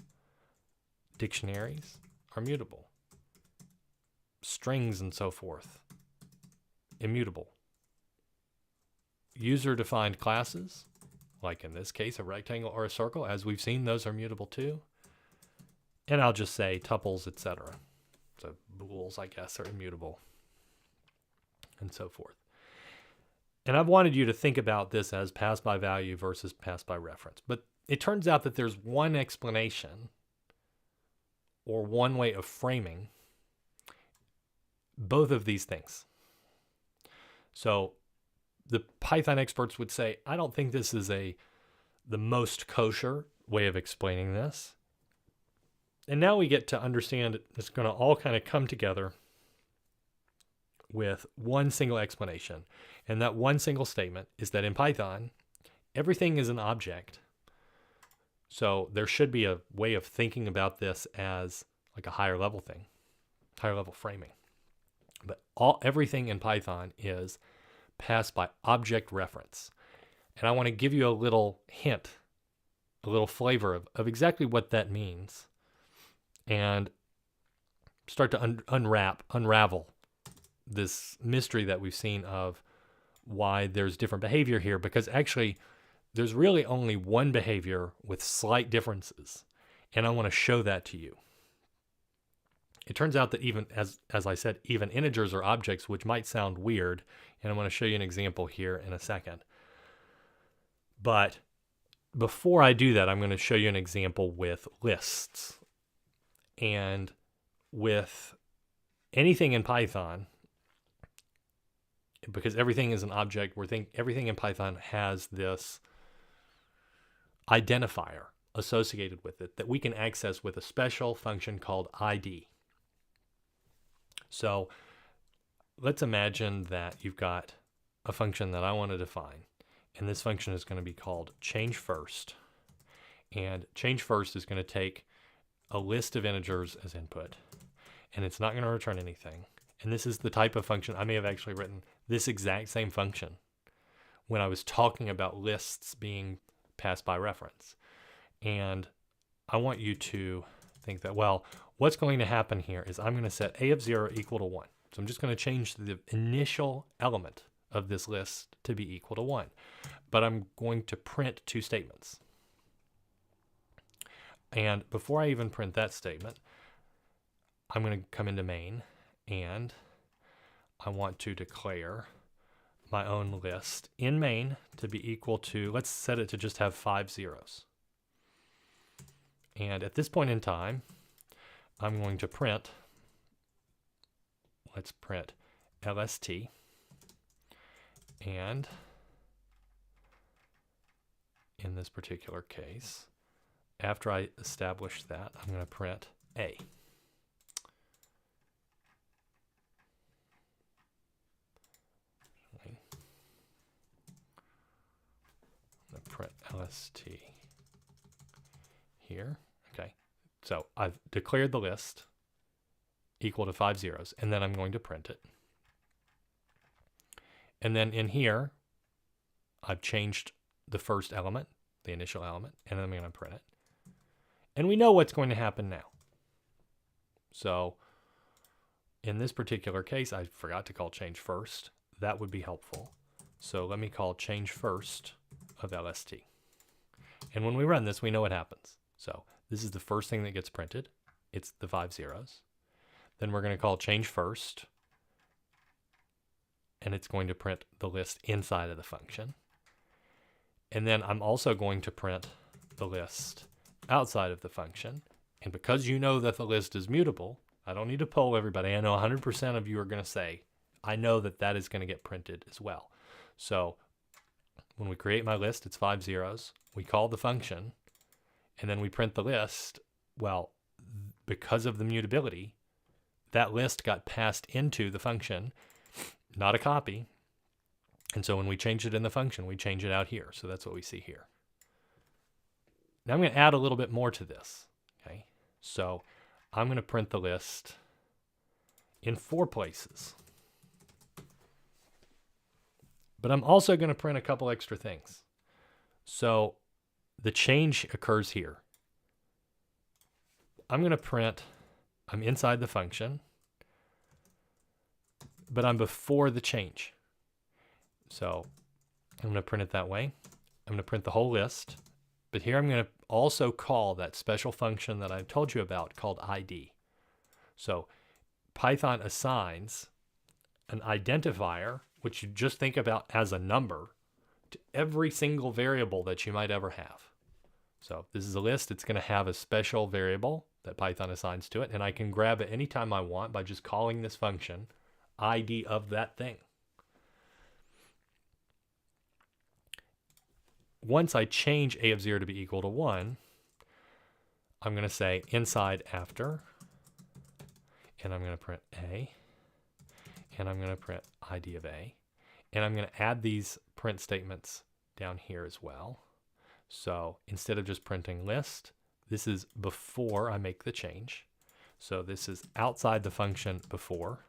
Dictionaries are mutable. Strings and so forth, immutable. User-defined classes, like in this case, a rectangle or a circle, as we've seen, those are mutable too. And I'll just say tuples, etc. So bools, I guess, are immutable, and so forth. And I've wanted you to think about this as pass by value versus pass by reference. But it turns out that there's one explanation or one way of framing both of these things. So the Python experts would say, I don't think this is the most kosher way of explaining this. And now we get to understand it's going to all kind of come together with one single explanation. And that one single statement is that in Python, everything is an object. So there should be a way of thinking about this as like a higher level thing, higher level framing. But everything in Python is passed by object reference. And I want to give you a little hint, a little flavor of exactly what that means, and start to unravel this mystery that we've seen of why there's different behavior here, because actually there's really only one behavior with slight differences. And I want to show that to you. It turns out that even, as I said, even integers are objects, which might sound weird. And I'm going to show you an example here in a second. But before I do that, I'm going to show you an example with lists. And with anything in Python, because everything is an object, everything in Python has this identifier associated with it that we can access with a special function called ID. So let's imagine that you've got a function that I want to define, and this function is going to be called change first. And change first is going to take a list of integers as input, and it's not going to return anything. And this is the type of function, I may have actually written this exact same function when I was talking about lists being passed by reference. And I want you to think that, well, what's going to happen here is I'm going to set a of 0 equal to 1. So I'm just going to change the initial element of this list to be equal to 1. But I'm going to print two statements. And before I even print that statement, I'm going to come into main, and I want to declare my own list in main to be equal to, let's set it to just have 5 zeros. And at this point in time, I'm going to print, let's print LST, and in this particular case, after I establish that, I'm going to print A. I'm going to print LST here. Okay, so I've declared the list equal to 5 zeros, and then I'm going to print it. And then in here, I've changed the first element, the initial element, and then I'm going to print it. And we know what's going to happen now. So in this particular case, I forgot to call change first. That would be helpful. So let me call change first of LST. And when we run this, we know what happens. So this is the first thing that gets printed. It's the 5 zeros. Then we're going to call change first, and it's going to print the list inside of the function. And then I'm also going to print the list outside of the function. And because you know that the list is mutable, I don't need to poll everybody. I know 100% of you are going to say, I know that that is going to get printed as well. So when we create my list, it's 5 zeros. We call the function, and then we print the list. Well, because of the mutability, that list got passed into the function, not a copy. And so when we change it in the function, we change it out here. So that's what we see here. Now I'm going to add a little bit more to this. Okay, so I'm going to print the list in 4 places. But I'm also going to print a couple extra things. So the change occurs here. I'm going to print, I'm inside the function, but I'm before the change. So I'm going to print it that way. I'm going to print the whole list. But here I'm going to also call that special function that I told you about called ID. So Python assigns an identifier, which you just think about as a number, to every single variable that you might ever have. So this is a list. It's going to have a special variable that Python assigns to it, and I can grab it anytime I want by just calling this function ID of that thing. Once I change a of 0 to be equal to 1, I'm going to say inside after, and I'm going to print A, and I'm going to print ID of A, and I'm going to add these print statements down here as well. So instead of just printing list, this is before I make the change. So this is outside the function before,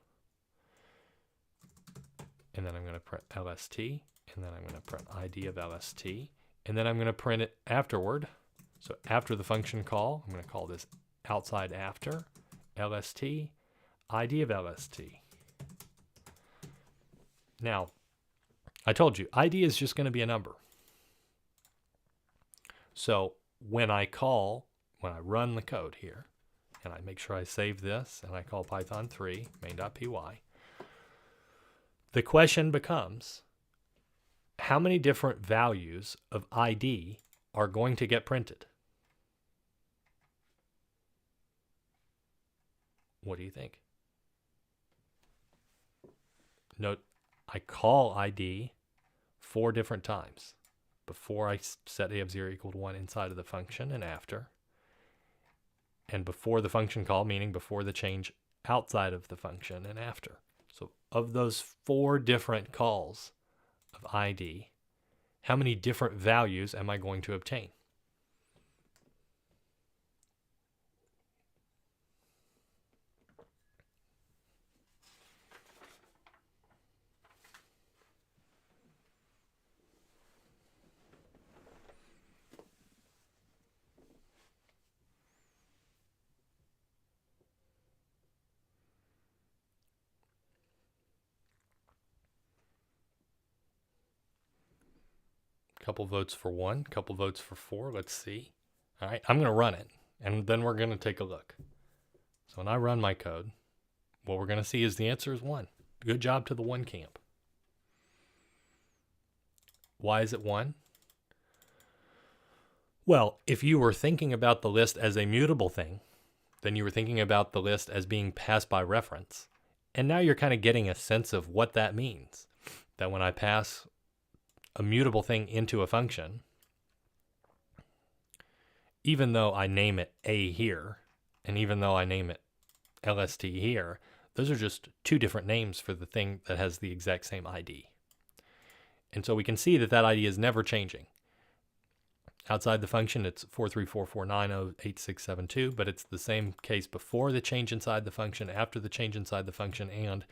and then I'm going to print LST, and then I'm going to print ID of LST, and then I'm going to print it afterward. So after the function call, I'm going to call this outside after, LST, ID of LST. Now, I told you, ID is just going to be a number. So when I run the code here, and I make sure I save this, and I call Python 3 main.py, the question becomes, how many different values of ID are going to get printed? What do you think? Note, I call ID 4 different times. Before I set a of 0 equal to 1 inside of the function and after. And before the function call, meaning before the change outside of the function and after. So of those 4 different calls of ID, how many different values am I going to obtain? Couple votes for 1, couple votes for 4. Let's see. All right, I'm going to run it, and then we're going to take a look. So when I run my code, what we're going to see is the answer is 1. Good job to the 1 camp. Why is it 1? Well, if you were thinking about the list as a mutable thing, then you were thinking about the list as being passed by reference. And now you're kind of getting a sense of what that means. That when I pass a mutable thing into a function, even though I name it A here, and even though I name it LST here, those are just 2 different names for the thing that has the exact same ID. And so we can see that that ID is never changing. Outside the function, it's 434490867 but it's the same case before the change inside the function, after the change inside the function, and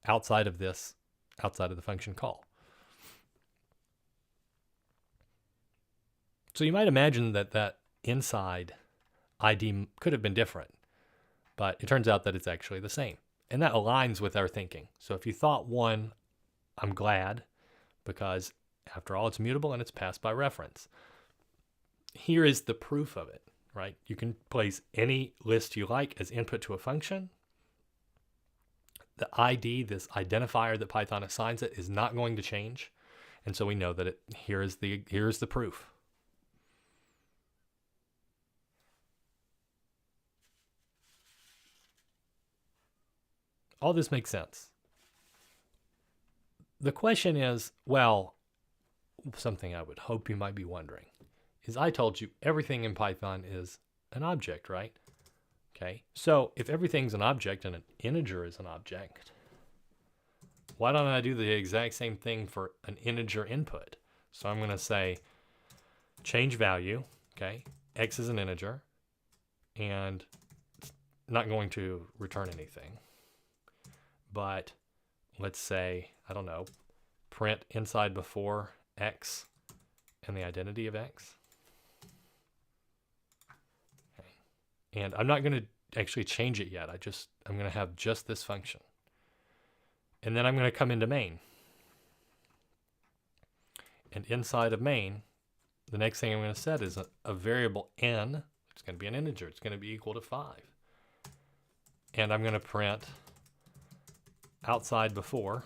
outside of this, outside of the function call. So you might imagine that that inside ID could have been different, but it turns out that it's actually the same. And that aligns with our thinking. So if you thought 1, I'm glad, because after all, it's mutable and it's passed by reference. Here is the proof of it, right? You can place any list you like as input to a function. The ID, this identifier that Python assigns it, is not going to change. And so we know that here's the proof. All this makes sense. The question is, well, something I would hope you might be wondering is I told you everything in Python is an object, right? Okay, so if everything's an object and an integer is an object, why don't I do the exact same thing for an integer input? So I'm going to say change value, okay? X is an integer, and it's not going to return anything. But let's say, I don't know, print inside before X and the identity of X. Okay. And I'm not going to actually change it yet. I'm going to have just this function. And then I'm going to come into main. And inside of main, the next thing I'm going to set is a variable n. It's going to be an integer. It's going to be equal to 5. And I'm going to print outside before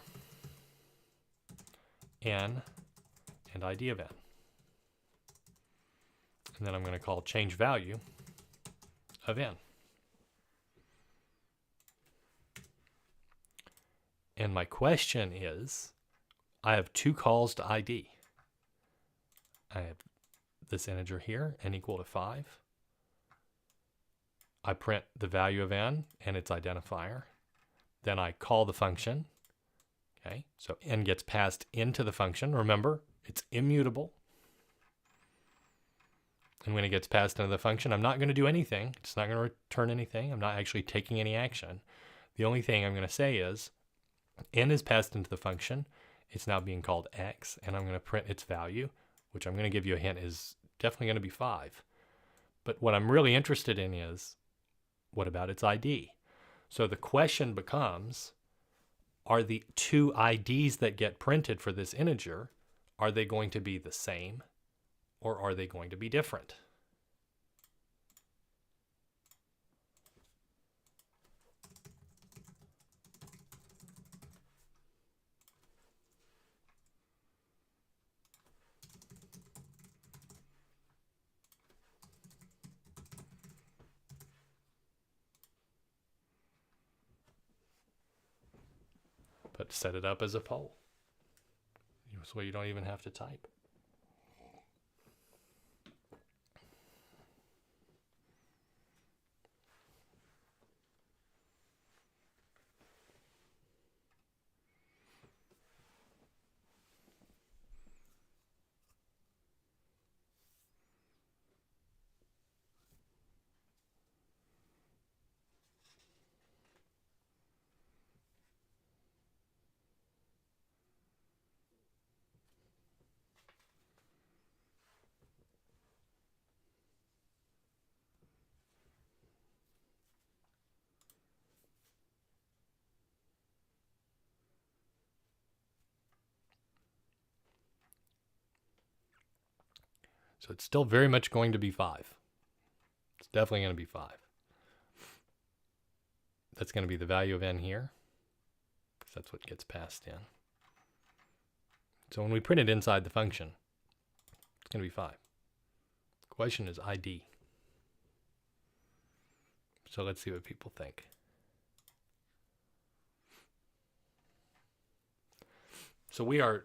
n and ID of n. And then I'm going to call change value of n. And my question is, I have 2 calls to ID. I have this integer here, n equal to 5. I print the value of n and its identifier. Then I call the function. Okay, so n gets passed into the function. Remember, it's immutable. And when it gets passed into the function, I'm not going to do anything. It's not going to return anything. I'm not actually taking any action. The only thing I'm going to say is n is passed into the function. It's now being called x, and I'm going to print its value, which I'm going to give you a hint is definitely going to be 5. But what I'm really interested in is, what about its ID? So the question becomes, are the 2 IDs that get printed for this integer, are they going to be the same or are they going to be different? but set it up as a poll. So you don't even have to type. So it's still very much going to be 5. It's definitely going to be 5. That's going to be the value of n here, because that's what gets passed in. So when we print it inside the function, it's going to be 5. The question is ID. So let's see what people think. So we are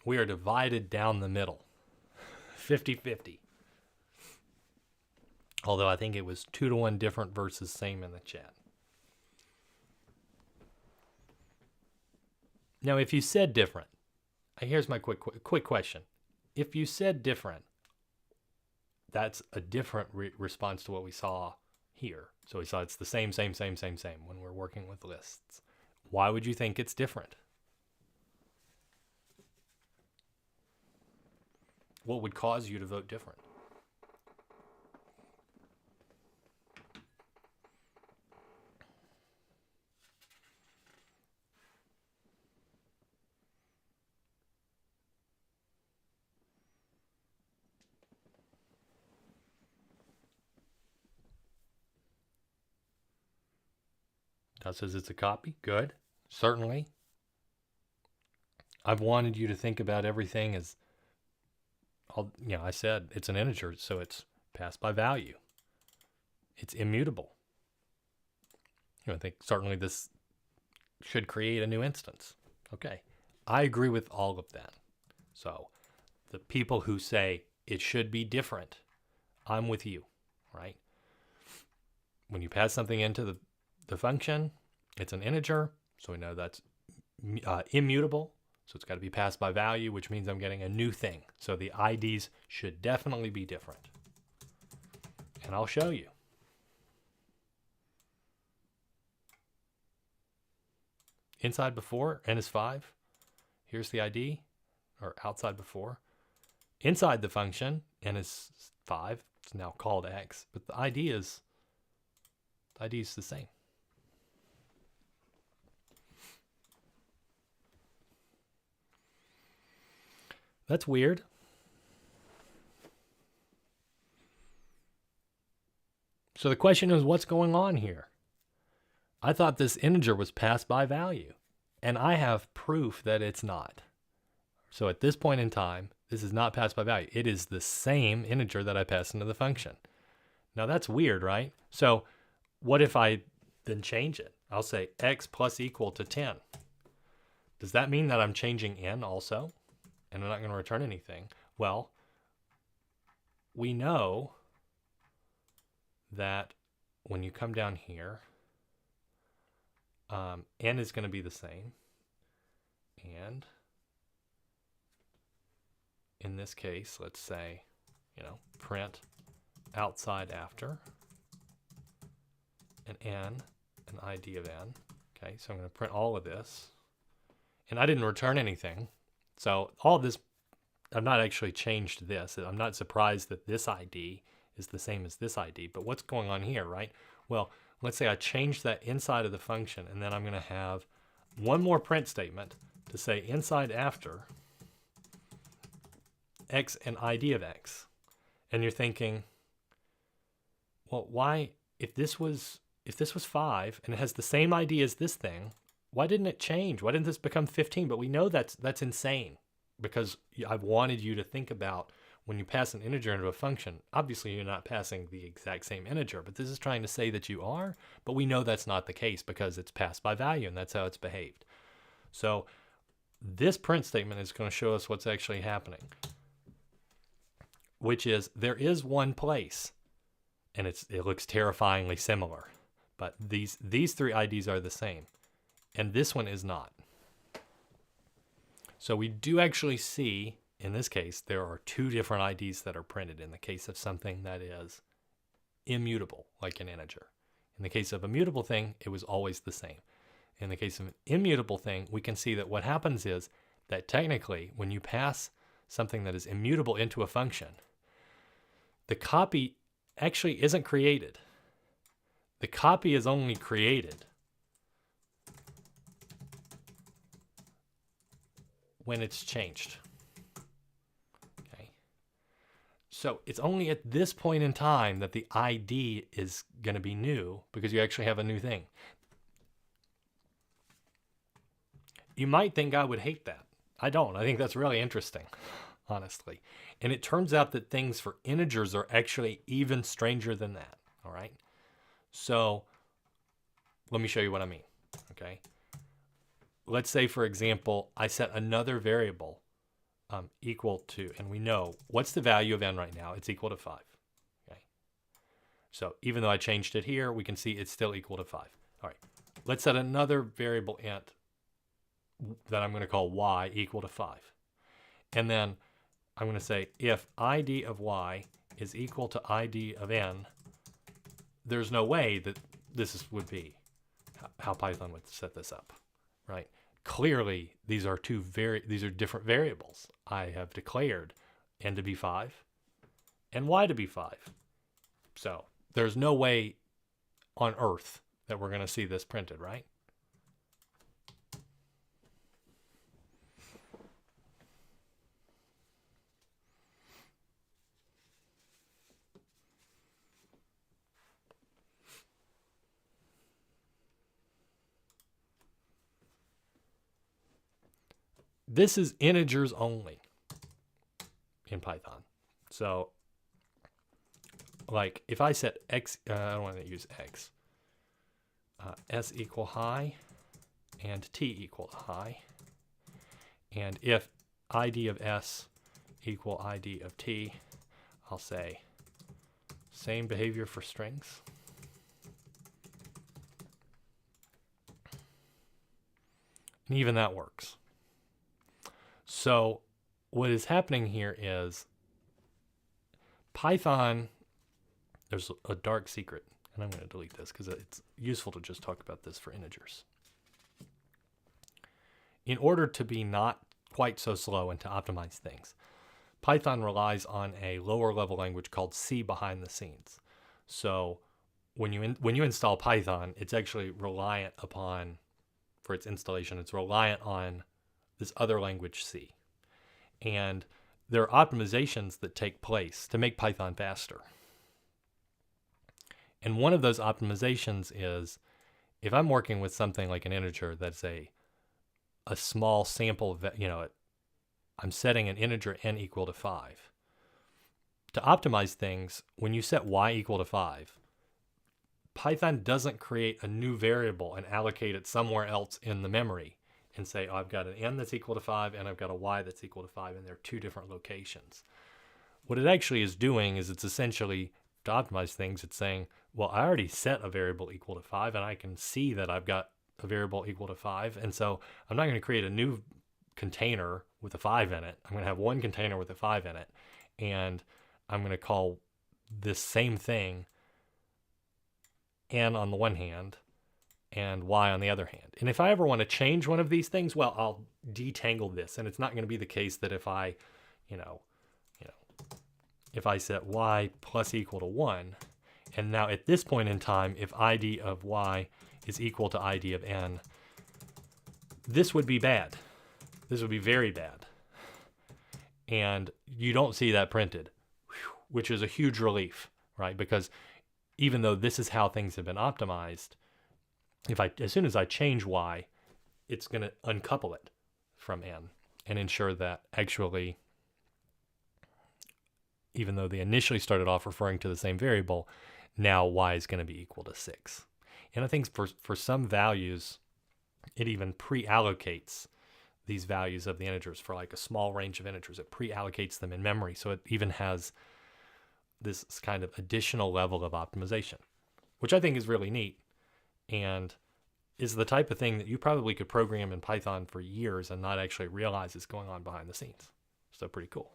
divided down the middle. 50-50. Although I think it was 2-to-1 different versus same in the chat. Now, if you said different, here's my quick question. If you said different, that's a different response to what we saw here. So we saw it's the same when we're working with lists. Why would you think it's different? What would cause you to vote different? That says it's a copy. Good. Certainly. I've wanted you to think about everything as, I said it's an integer, so it's passed by value. It's immutable. I think certainly this should create a new instance. Okay. I agree with all of that. So the people who say it should be different, I'm with you, right? When you pass something into the function, it's an integer, so we know that's immutable. So it's got to be passed by value, which means I'm getting a new thing. So the IDs should definitely be different. And I'll show you. Inside before, n is 5. Here's the ID, or outside before. Inside the function, n is 5. It's now called x, but the ID is the same. That's weird. So the question is, what's going on here? I thought this integer was passed by value, and I have proof that it's not. So at this point in time, this is not passed by value. It is the same integer that I passed into the function. Now that's weird, right? So what if I then change it? I'll say x plus equal to 10. Does that mean that I'm changing n also? And I'm not going to return anything? Well, we know that when you come down here, n is going to be the same. And in this case, let's say, print outside after an n, an ID of n. Okay, so I'm going to print all of this. And I didn't return anything. So all of this, I've not actually changed this. I'm not surprised that this ID is the same as this ID. But what's going on here, right? Well, let's say I change that inside of the function, and then I'm going to have one more print statement to say inside after x and ID of x. And you're thinking, well, why, if this was 5 and it has the same ID as this thing, why didn't it change? Why didn't this become 15? But we know that's insane, because I've wanted you to think about when you pass an integer into a function, obviously you're not passing the exact same integer, but this is trying to say that you are, but we know that's not the case because it's passed by value and that's how it's behaved. So this print statement is going to show us what's actually happening, which is there is one place, and it looks terrifyingly similar, but these three IDs are the same, and this one is not. So we do actually see, in this case, there are two different IDs that are printed in the case of something that is immutable, like an integer. In the case of a mutable thing, it was always the same. In the case of an immutable thing, we can see that what happens is that technically, when you pass something that is immutable into a function, the copy actually isn't created. The copy is only created when it's changed. Okay. So it's only at this point in time that the ID is going to be new, because you actually have a new thing. You might think I would hate that. I don't. I think that's really interesting, honestly. And it turns out that things for integers are actually even stranger than that. All right. So let me show you what I mean. Okay. Let's say, for example, I set another variable equal to, and we know what's the value of n right now. It's equal to 5. Okay. So even though I changed it here, we can see it's still equal to 5. All right. Let's set another variable int that I'm going to call y equal to 5. And then I'm going to say if id of y is equal to id of n, there's no way that would be how Python would set this up, right? Clearly, these are different variables. I have declared n to be 5 and y to be 5. So there's no way on earth that we're going to see this printed, right? This is integers only in Python. So like if I set x, I don't want to use x, s equal high and t equal high. And if id of s equal id of t, I'll say same behavior for strings. And even that works. So what is happening here is Python, there's a dark secret, and I'm going to delete this because it's useful to just talk about this for integers. In order to be not quite so slow and to optimize things, Python relies on a lower level language called C behind the scenes. So when you install Python, it's actually reliant upon, for its installation, it's reliant on this other language C. And there are optimizations that take place to make Python faster. And one of those optimizations is if I'm working with something like an integer that's a small sample, I'm setting an integer n equal to 5. To optimize things, when you set y equal to 5, Python doesn't create a new variable and allocate it somewhere else in the memory and say, oh, I've got an n that's equal to 5 and I've got a y that's equal to 5, and they're two different locations. What it actually is doing is it's essentially, to optimize things, it's saying, well, I already set a variable equal to 5 and I can see that I've got a variable equal to 5, and so I'm not going to create a new container with a 5 in it. I'm going to have one container with a 5 in it, and I'm going to call this same thing n on the one hand and y on the other hand. And if I ever want to change one of these things, well, I'll detangle this, and it's not going to be the case that if I, if I set y plus equal to 1, and now at this point in time, if id of y is equal to id of n, this would be bad. This would be very bad. And you don't see that printed, which is a huge relief, right? Because even though this is how things have been optimized, as soon as I change y, it's going to uncouple it from n and ensure that actually, even though they initially started off referring to the same variable, now y is going to be equal to 6. And I think for some values, it even pre-allocates these values of the integers for like a small range of integers. It pre-allocates them in memory. So it even has this kind of additional level of optimization, which I think is really neat and is the type of thing that you probably could program in Python for years and not actually realize is going on behind the scenes. So pretty cool.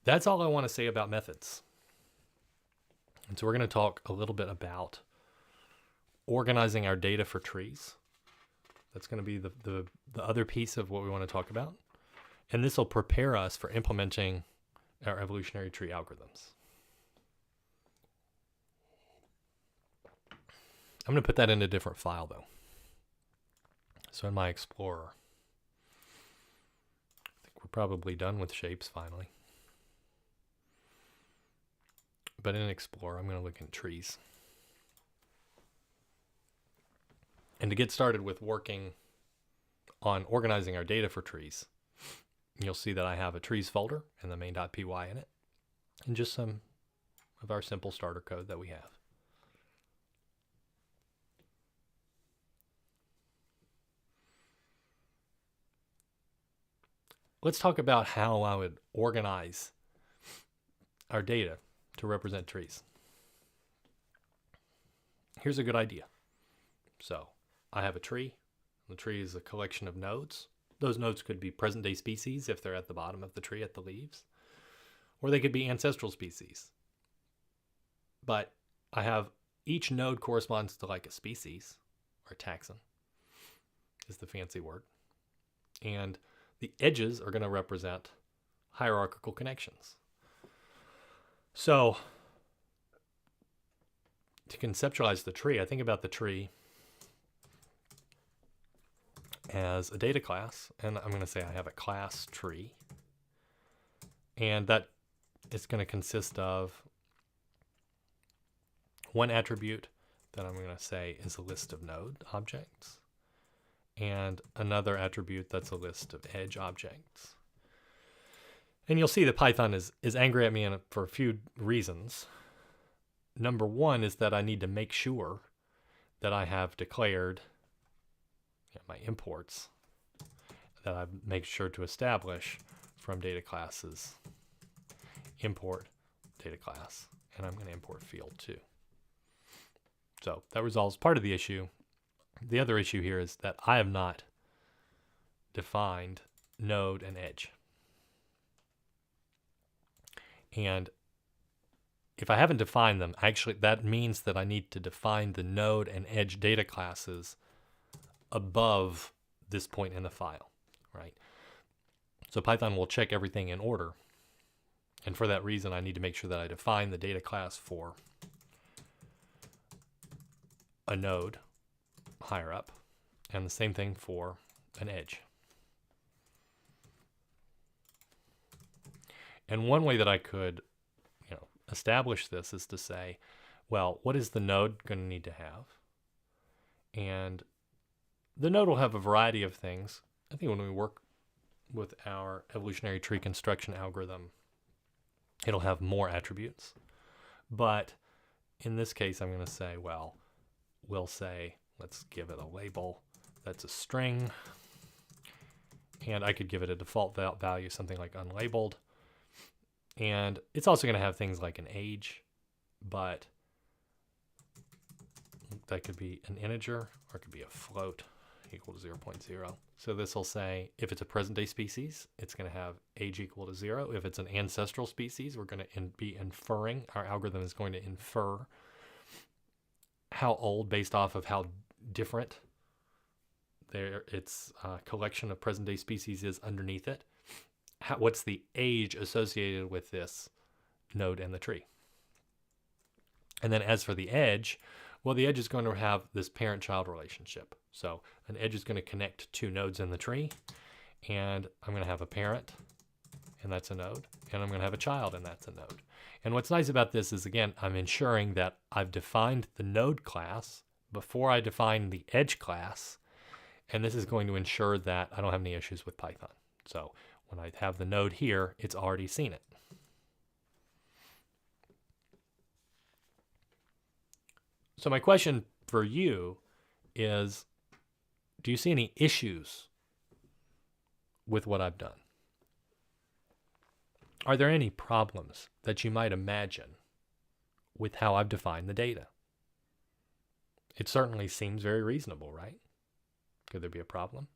That's all I want to say about methods. And so we're going to talk a little bit about organizing our data for trees. That's going to be the other piece of what we want to talk about. And this will prepare us for implementing our evolutionary tree algorithms. I'm going to put that in a different file though. So in my Explorer, I think we're probably done with shapes finally. But in Explorer, I'm going to look in trees. And to get started with working on organizing our data for trees, you'll see that I have a trees folder and the main.py in it, and just some of our simple starter code that we have. Let's talk about how I would organize our data to represent trees. Here's a good idea. So I have a tree. The tree is a collection of nodes. Those nodes could be present day species if they're at the bottom of the tree at the leaves, or they could be ancestral species. But I have each node corresponds to like a species, or taxon is the fancy word. And the edges are going to represent hierarchical connections. So to conceptualize the tree, I think about the tree as a data class, and I'm going to say I have a class tree, and that is going to consist of one attribute that I'm going to say is a list of node objects, and another attribute that's a list of edge objects. And you'll see that Python is angry at me for a few reasons. Number one is that I need to make sure that I have declared my imports, that I make sure to establish from data classes import data class, and I'm going to import field too. So that resolves part of the issue. The other issue here is that I have not defined node and edge. And if I haven't defined them, actually that means that I need to define the node and edge data classes above this point in the file, right? So Python will check everything in order. And for that reason, I need to make sure that I define the data class for a node higher up, and the same thing for an edge. And one way that I could, establish this is to say, well, what is the node going to need to have? And the node will have a variety of things. I think when we work with our evolutionary tree construction algorithm, it'll have more attributes. But in this case, I'm going to say, well, we'll say, let's give it a label that's a string. And I could give it a default value, something like unlabeled. And it's also going to have things like an age, but that could be an integer or it could be a float equal to 0.0. So this will say if it's a present day species, it's going to have age equal to 0. If it's an ancestral species, we're going to be inferring, our algorithm is going to infer how old based off of how different its collection of present day species is underneath it. What's the age associated with this node in the tree? And then as for the edge, well, the edge is going to have this parent-child relationship. So an edge is going to connect two nodes in the tree, and I'm going to have a parent, and that's a node, and I'm going to have a child, and that's a node. And what's nice about this is, again, I'm ensuring that I've defined the node class before I define the edge class, and this is going to ensure that I don't have any issues with Python. So when I have the node here, it's already seen it. So my question for you is, do you see any issues with what I've done? Are there any problems that you might imagine with how I've defined the data? It certainly seems very reasonable, right? Could there be a problem?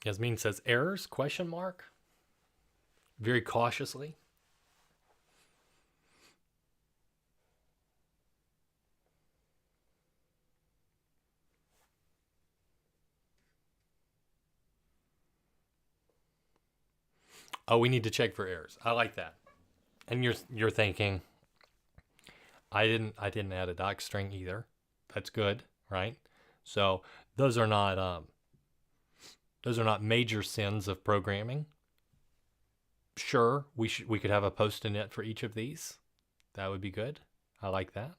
Yasmin says errors, question mark, very cautiously. Oh, we need to check for errors. I like that. And you're thinking, I didn't add a doc string either. That's good, right? So those are not major sins of programming. Sure, we could have a post init for each of these. That would be good. I like that.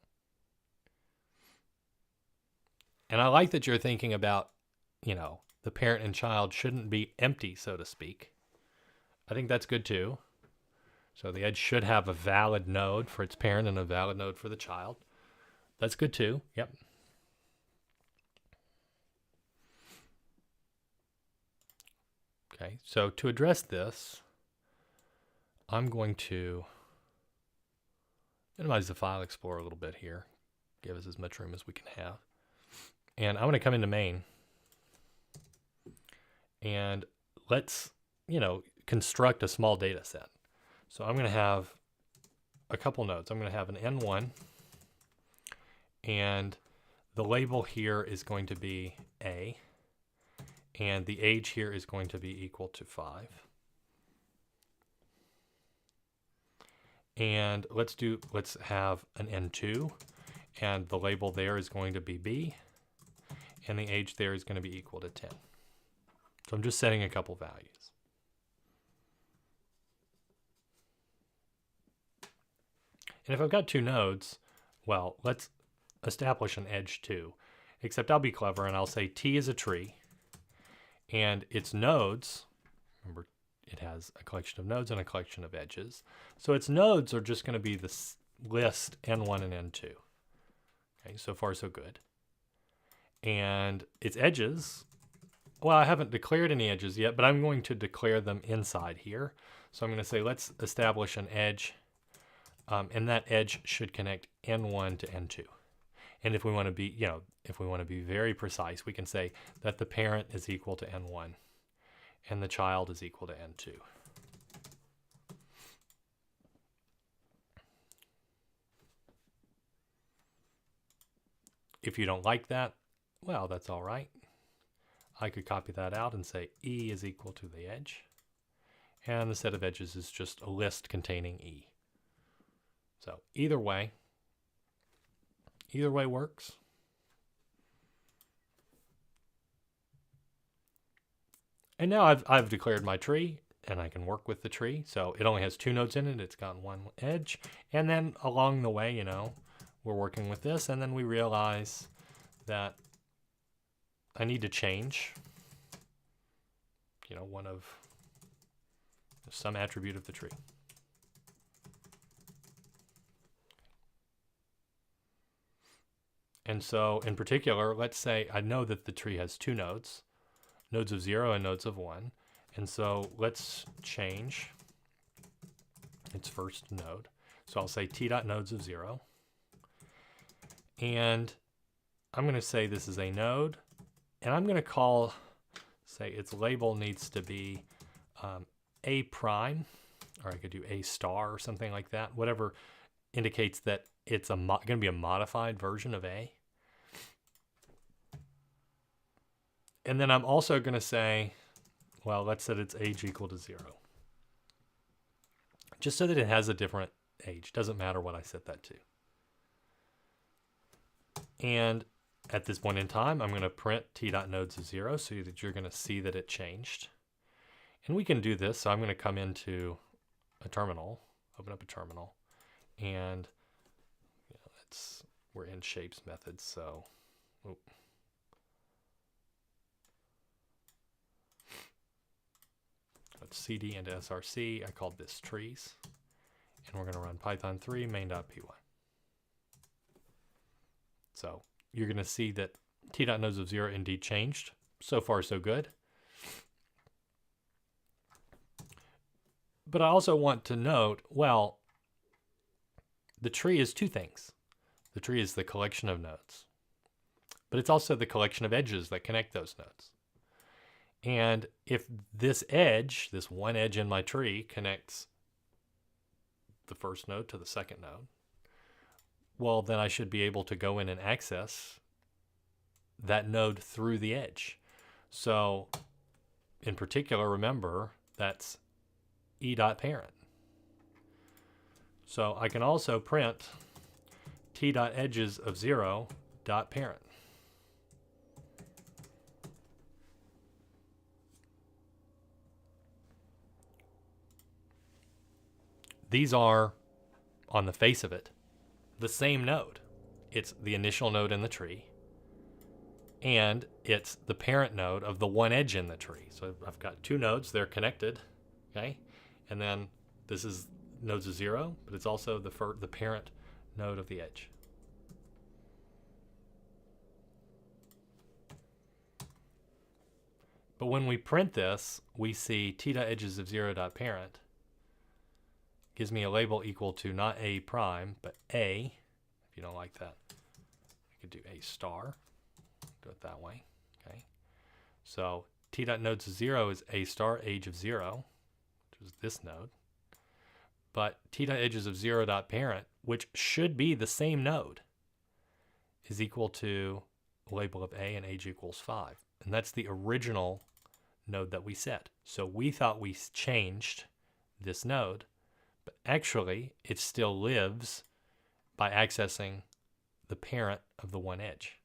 And I like that you're thinking about, the parent and child shouldn't be empty, so to speak. I think that's good too. So the edge should have a valid node for its parent and a valid node for the child. That's good too. Yep. Okay, so to address this, I'm going to minimize the file explorer a little bit here. Give us as much room as we can have. And I'm going to come into main. And let's, construct a small data set. So I'm going to have a couple nodes. I'm going to have an N1. And the label here is going to be A. And the age here is going to be equal to 5. And let's have an N2, and the label there is going to be B, and the age there is going to be equal to 10. So I'm just setting a couple values. And if I've got two nodes, well, let's establish an edge too, except I'll be clever and I'll say T is a tree, and its nodes, remember, it has a collection of nodes and a collection of edges. So its nodes are just going to be this list N1 and N2. Okay, so far so good. And its edges, well, I haven't declared any edges yet, but I'm going to declare them inside here. So I'm going to say let's establish an edge, and that edge should connect N1 to N2. And if we want to be, if we want to be very precise, we can say that the parent is equal to N1 and the child is equal to N2. If you don't like that, well, that's all right. I could copy that out and say E is equal to the edge. And the set of edges is just a list containing E. So either way works. And now I've declared my tree, and I can work with the tree. So it only has two nodes in it. It's got one edge. And then along the way, we're working with this, and then we realize that I need to change, one of some attribute of the tree. And so in particular, let's say I know that the tree has two nodes, nodes of 0 and nodes of 1. And so let's change its first node. So I'll say t.nodes of 0. And I'm going to say this is a node. And I'm going to say its label needs to be A prime, or I could do A star or something like that. Whatever indicates that it's going to be a modified version of A. And then I'm also going to say, well, let's set its age equal to 0. Just so that it has a different age. Doesn't matter what I set that to. And at this point in time, I'm going to print t.nodes of 0 so that you're going to see that it changed. And we can do this. So I'm going to come into a terminal, open up a terminal, and we're in shapes methods. So, let's cd into src. I called this trees. And we're going to run python 3 main.py. So you're going to see that t.nodes of 0 indeed changed. So far, so good. But I also want to note, well, the tree is two things. The tree is the collection of nodes, but it's also the collection of edges that connect those nodes. And if this edge, this one edge in my tree, connects the first node to the second node, well, then I should be able to go in and access that node through the edge. So in particular, remember, that's e.parent. So I can also print t.edges of 0.parent. These are, on the face of it, the same node. It's the initial node in the tree, and it's the parent node of the one edge in the tree. So I've got two nodes, they're connected, okay? And then this is nodes of 0, but it's also the parent node of the edge. But when we print this, we see t.edges of 0.parent gives me a label equal to not a prime, but a. If you don't like that, I could do a star. Do it that way, okay? So t.nodes of 0 is a star age of 0, which is this node. But t.edges of 0.parent, which should be the same node, is equal to a label of a and age equals 5. And that's the original node that we set. So we thought we changed this node, but actually it still lives by accessing the parent of the one edge.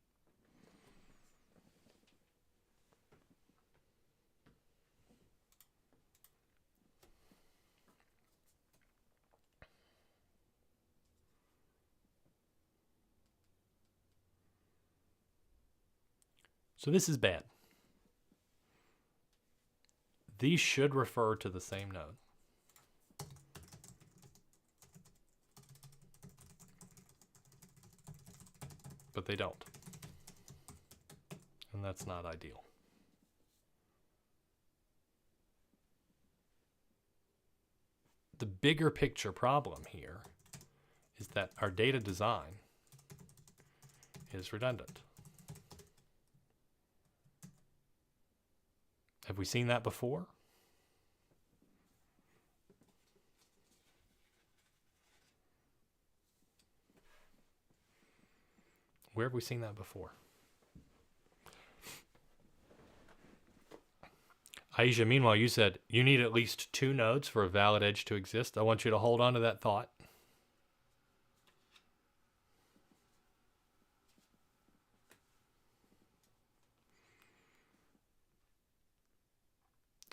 So this is bad. These should refer to the same node. But they don't. And that's not ideal. The bigger picture problem here is that our data design is redundant. Have we seen that before? Where have we seen that before? Aisha, meanwhile, you said you need at least 2 nodes for a valid edge to exist. I want you to hold on to that thought.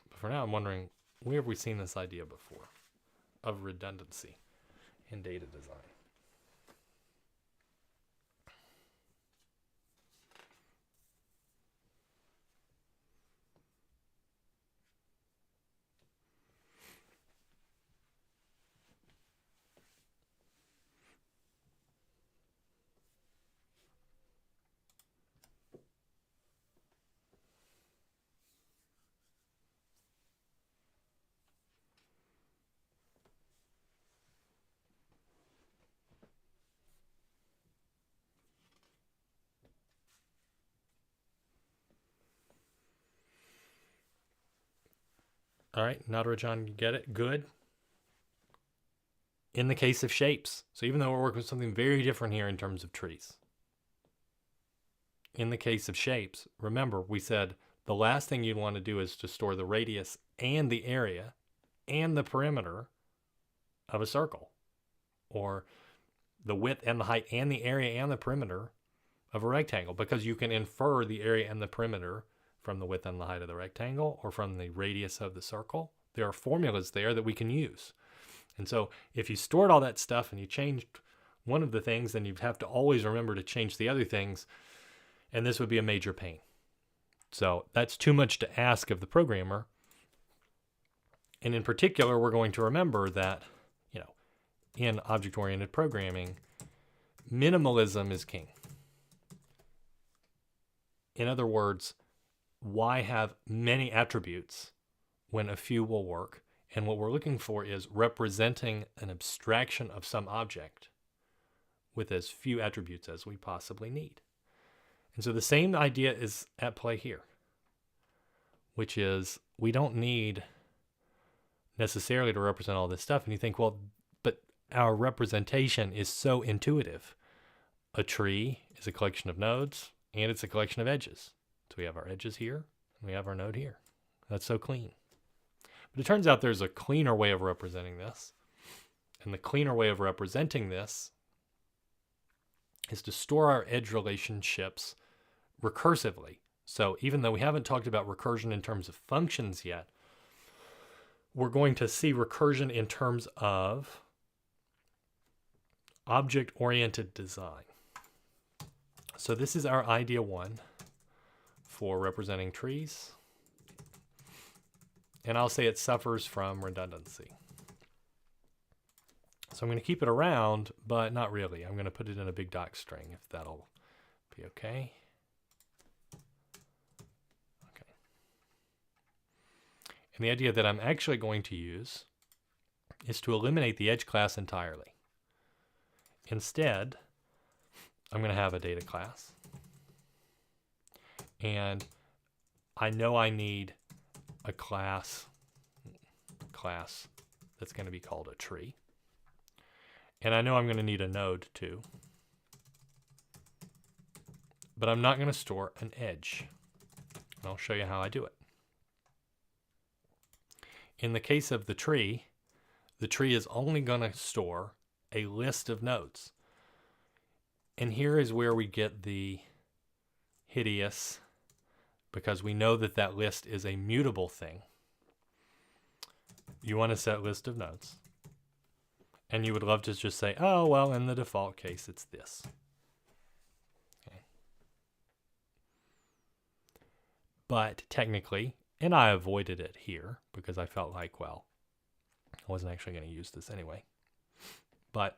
But for now, I'm wondering, where have we seen this idea before of redundancy in data design? All right, Nadarajan, you get it? Good. In the case of shapes, so even though we're working with something very different here in terms of trees, in the case of shapes, remember we said the last thing you'd want to do is to store the radius and the area and the perimeter of a circle, or the width and the height and the area and the perimeter of a rectangle, because you can infer the area and the perimeter from the width and the height of the rectangle or from the radius of the circle. There are formulas there that we can use. And so if you stored all that stuff and you changed one of the things, then you'd have to always remember to change the other things, and this would be a major pain. So that's too much to ask of the programmer. And in particular, we're going to remember that, in object-oriented programming, minimalism is king. In other words, why have many attributes when a few will work? And what we're looking for is representing an abstraction of some object with as few attributes as we possibly need. And so the same idea is at play here, which is we don't need necessarily to represent all this stuff. And you think, well, but our representation is so intuitive. A tree is a collection of nodes, and it's a collection of edges. So we have our edges here, and we have our node here. That's so clean. But it turns out there's a cleaner way of representing this. And the cleaner way of representing this is to store our edge relationships recursively. So even though we haven't talked about recursion in terms of functions yet, we're going to see recursion in terms of object-oriented design. So this is our idea one for representing trees. And I'll say it suffers from redundancy. So I'm going to keep it around, but not really. I'm going to put it in a big doc string, if that'll be okay. Okay. And the idea that I'm actually going to use is to eliminate the edge class entirely. Instead, I'm going to have a data class. And I know I need a class that's going to be called a tree. And I know I'm going to need a node too. But I'm not going to store an edge. And I'll show you how I do it. In the case of the tree is only going to store a list of nodes. And here is where we get the hideous, because we know that that list is a mutable thing. You want to set list of nodes. And you would love to just say, oh, well, in the default case, it's this. Okay. But technically, and I avoided it here because I felt like, well, I wasn't actually going to use this anyway. But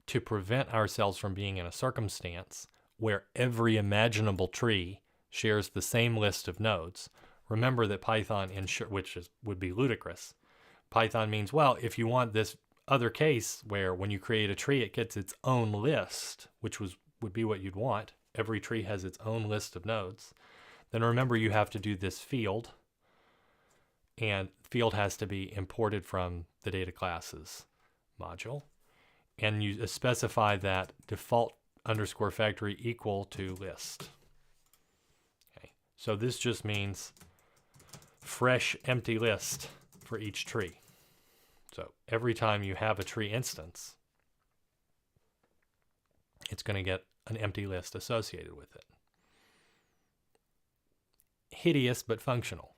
to prevent ourselves from being in a circumstance where every imaginable tree shares the same list of nodes, remember that Python, would be ludicrous. Python means, well, if you want this other case where when you create a tree, it gets its own list, which would be what you'd want. Every tree has its own list of nodes. Then remember you have to do this field, and field has to be imported from the data classes module. And you specify that default underscore factory equal to list. Okay. So this just means fresh empty list for each tree. So every time you have a tree instance, it's going to get an empty list associated with it. Hideous but functional.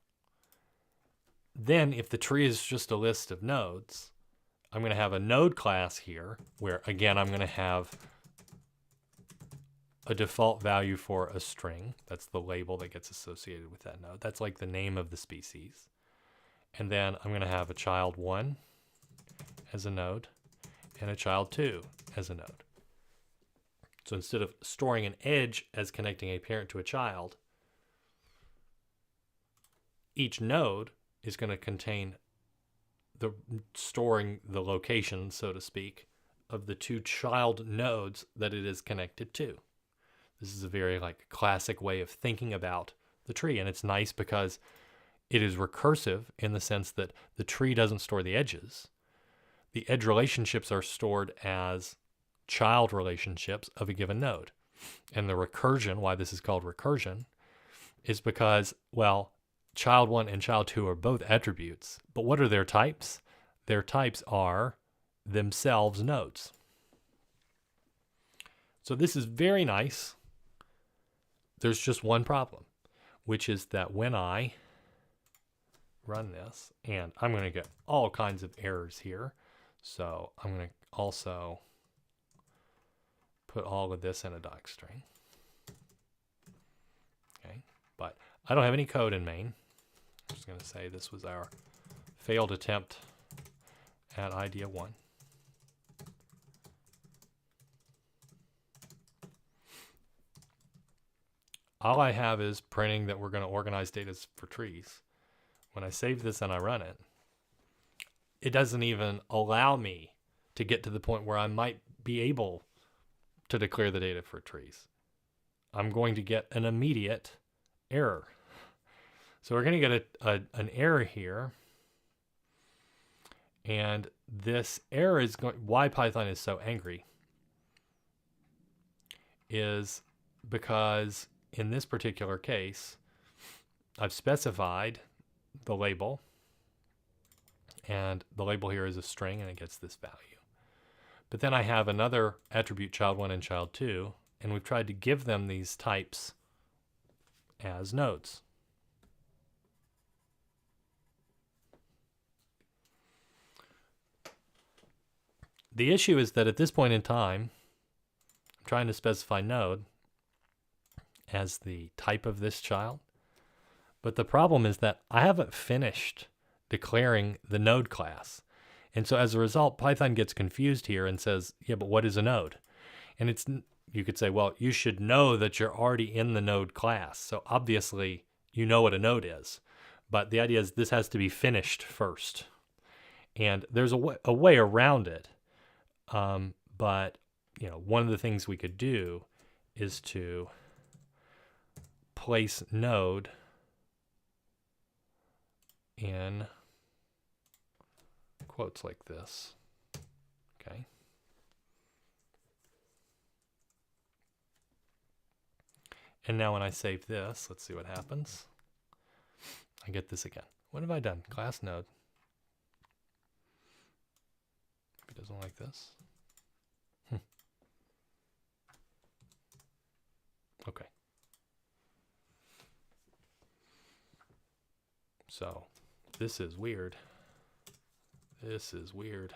Then if the tree is just a list of nodes, I'm going to have a node class here where, again, I'm going to have a default value for a string. That's the label that gets associated with that node. That's like the name of the species. And then I'm going to have a child 1 as a node and a child 2 as a node. So instead of storing an edge as connecting a parent to a child, each node is going to contain storing the location, so to speak, of the two child nodes that it is connected to. This is a very classic way of thinking about the tree, and it's nice because it is recursive in the sense that the tree doesn't store the edges. The edge relationships are stored as child relationships of a given node. And the recursion, why this is called recursion, is because, well, child 1 and child 2 are both attributes. But what are their types? Their types are themselves nodes. So this is very nice. There's just one problem, which is that when I run this, and I'm going to get all kinds of errors here. So I'm going to also put all of this in a doc string. Okay, but I don't have any code in main. I'm just going to say this was our failed attempt at idea 1. All I have is printing that we're going to organize data for trees. When I save this and I run it, it doesn't even allow me to get to the point where I might be able to declare the data for trees. I'm going to get an immediate error. So we're going to get an error here. And this error is going, why Python is so angry is because in this particular case, I've specified the label, and the label here is a string and it gets this value. But then I have another attribute child 1 and child 2, and we've tried to give them these types as nodes. The issue is that at this point in time, I'm trying to specify node as the type of this child. But the problem is that I haven't finished declaring the node class. And so as a result, Python gets confused here and says, yeah, but what is a node? And it's, you could say, well, you should know that you're already in the node class. So obviously you know what a node is. But the idea is this has to be finished first. And there's a way around it. But, you know, one of the things we could do is to place node in quotes like this. Okay. And now when I save this, let's see what happens. I get this again. What have I done? Class node. Maybe it doesn't like this. Okay. So this is weird. This is weird.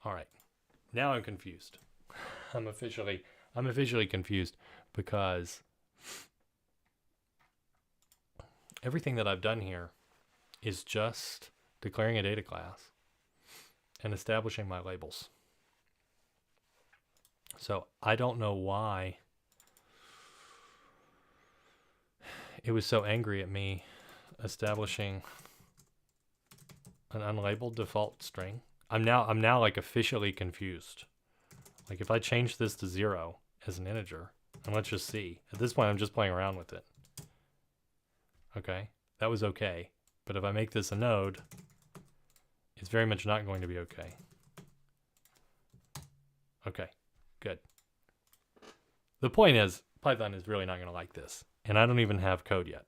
All right. Now I'm confused. I'm officially confused because everything that I've done here is just declaring a data class and establishing my labels. So I don't know why it was so angry at me establishing an unlabeled default string. I'm now like officially confused. Like if I change this to 0 as an integer, and let's just see. At this point, I'm just playing around with it. Okay, that was okay. But if I make this a node, it's very much not going to be okay. Okay, good. The point is, Python is really not going to like this. And I don't even have code yet.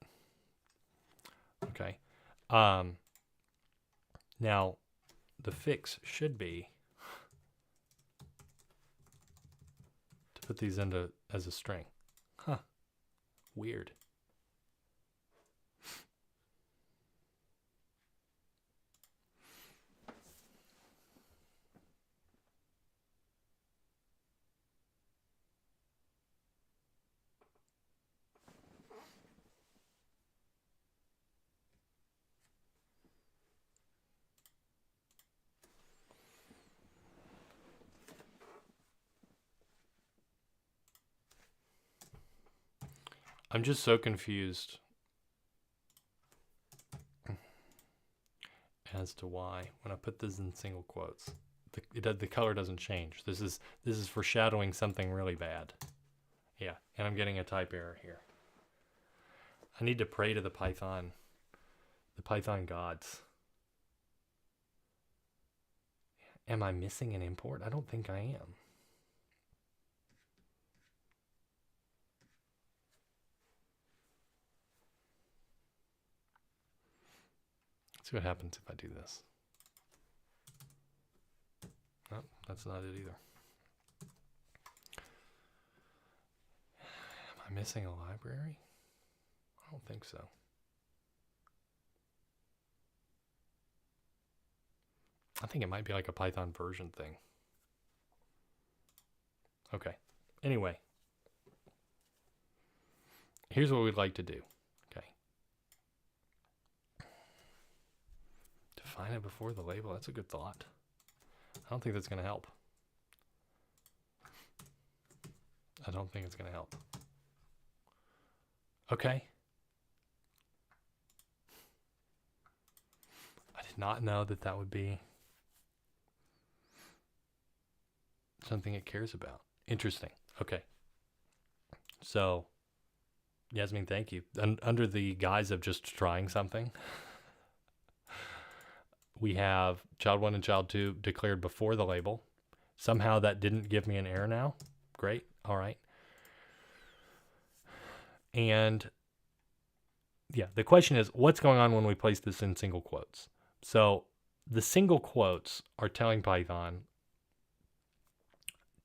Okay. Now, the fix should be to put these into as a string. Huh. Weird. I'm just so confused as to why when I put this in single quotes, the color doesn't change. This is foreshadowing something really bad. Yeah, and I'm getting a type error here. I need to pray to the Python gods. Am I missing an import? I don't think I am. see what happens if I do this. No, that's not it either. Am I missing a library? I don't think so. I think it might be like a Python version thing. Okay. Anyway, here's what we'd like to do. Okay. Define it before the label. That's a good thought. I don't think that's going to help. I don't think it's going to help. Okay. I did not know that that would be something it cares about. Interesting. Okay. So, Yasmin, thank you. Under the guise of just trying something, we have child 1 and child 2 declared before the label. Somehow that didn't give me an error now. Great. All right. And yeah, the question is, what's going on when we place this in single quotes? So the single quotes are telling Python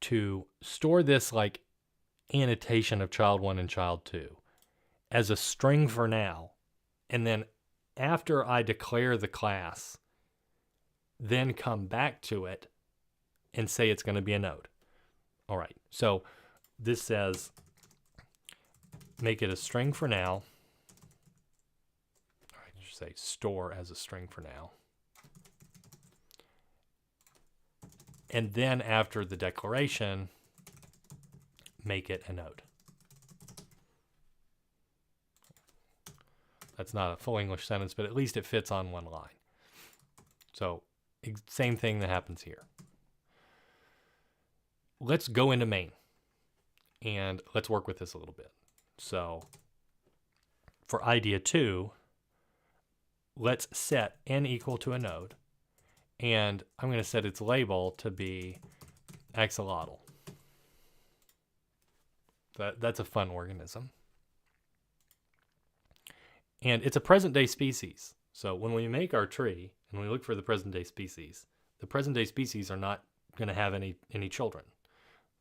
to store this like annotation of child 1 and child 2 as a string for now. And then after I declare the class, then come back to it and say it's going to be a node. All right. So this says, make it a string for now. All right, just say store as a string for now. And then after the declaration, make it a node. That's not a full English sentence, but at least it fits on one line. So same thing that happens here. Let's go into main and let's work with this a little bit. So for idea 2, let's set n equal to a node. And I'm going to set its label to be axolotl. That's a fun organism. And it's a present-day species. So when we make our tree and we look for the present-day species, the present-day species are not going to have any children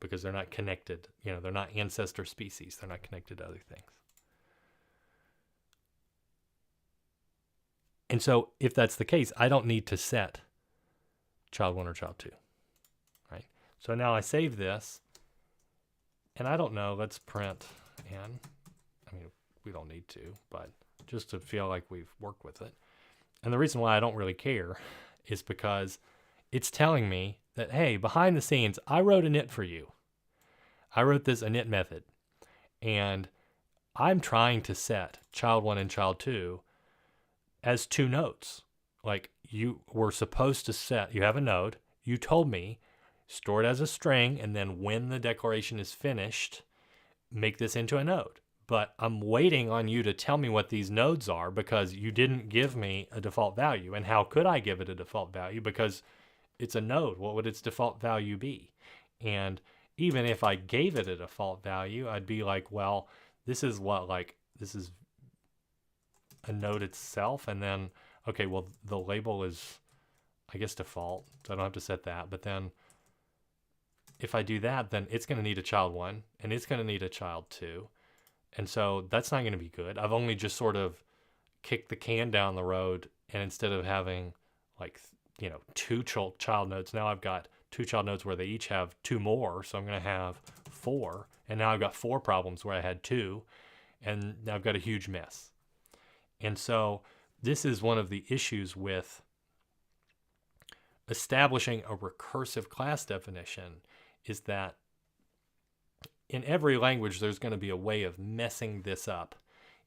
because they're not connected. You know, they're not ancestor species. They're not connected to other things. And so if that's the case, I don't need to set child 1 or child 2, right? So now I save this, and I don't know, let's print n. I mean, we don't need to, but just to feel like we've worked with it. And the reason why I don't really care is because it's telling me that, hey, behind the scenes, I wrote init for you. I wrote this init method, and I'm trying to set child 1 and child 2 as 2 nodes. Like you were supposed to set, you have a node, you told me, store it as a string, and then when the declaration is finished, make this into a node. But I'm waiting on you to tell me what these nodes are because you didn't give me a default value. And how could I give it a default value? Because it's a node. What would its default value be? And even if I gave it a default value, I'd be like, well, this is what, like, this is a node itself. And then, okay, well, the label is, I guess, default. So I don't have to set that. But then if I do that, then it's going to need a child 1 and it's going to need a child 2. And so that's not going to be good. I've only just sort of kicked the can down the road. And instead of having like, 2 child nodes, now I've got 2 child nodes where they each have 2 more. So I'm going to have 4. And now I've got 4 problems where I had 2. And now I've got a huge mess. And so this is one of the issues with establishing a recursive class definition is that in every language, there's going to be a way of messing this up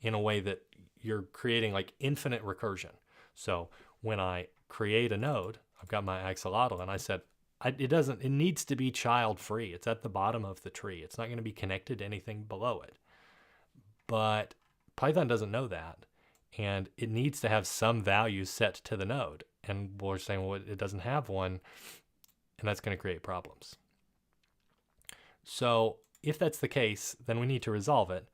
in a way that you're creating like infinite recursion. So when I create a node, I've got my axolotl and I said, it needs to be child free. It's at the bottom of the tree. It's not going to be connected to anything below it. But Python doesn't know that. And it needs to have some value set to the node. And we're saying, well, it doesn't have one. And that's going to create problems. So if that's the case, then we need to resolve it.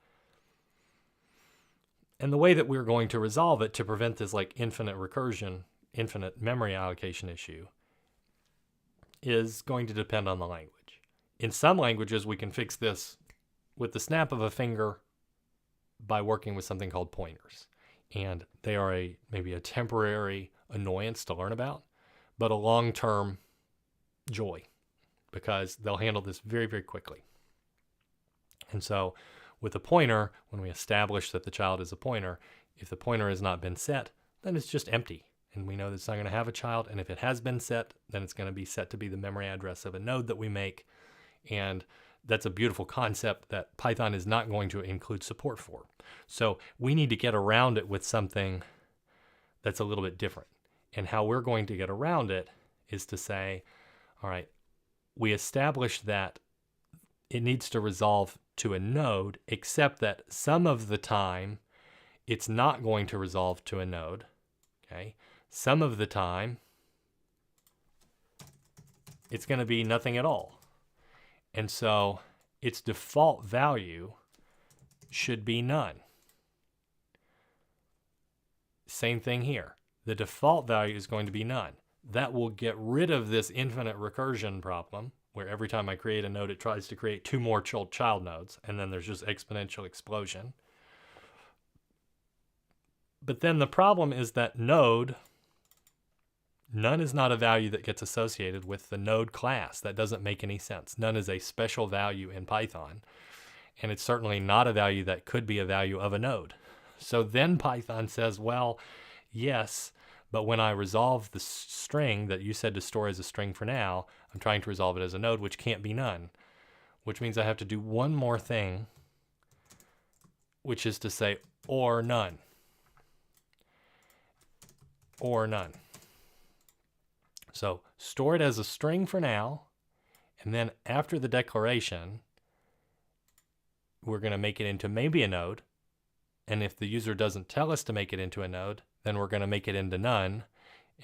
And the way that we're going to resolve it to prevent this like infinite recursion, infinite memory allocation issue is going to depend on the language. In some languages, we can fix this with the snap of a finger by working with something called pointers. And they are maybe a temporary annoyance to learn about, but a long-term joy because they'll handle this very, very quickly. And so with a pointer, when we establish that the child is a pointer, if the pointer has not been set, then it's just empty. And we know that it's not going to have a child. And if it has been set, then it's going to be set to be the memory address of a node that we make. And that's a beautiful concept that Python is not going to include support for. So we need to get around it with something that's a little bit different. And how we're going to get around it is to say, all right, we establish that it needs to resolve to a node, except that some of the time it's not going to resolve to a node. Okay. Some of the time it's going to be nothing at all. And so its default value should be none. Same thing here. The default value is going to be none. That will get rid of this infinite recursion problem, where every time I create a node, it tries to create 2 more child nodes, and then there's just exponential explosion. But then the problem is that none is not a value that gets associated with the node class. That doesn't make any sense. None is a special value in Python, and it's certainly not a value that could be a value of a node. So then Python says, well, yes, but when I resolve the string that you said to store as a string for now, I'm trying to resolve it as a node, which can't be none, which means I have to do one more thing, which is to say or none. Or none. So store it as a string for now, and then after the declaration, we're going to make it into maybe a node. And if the user doesn't tell us to make it into a node, then we're going to make it into none.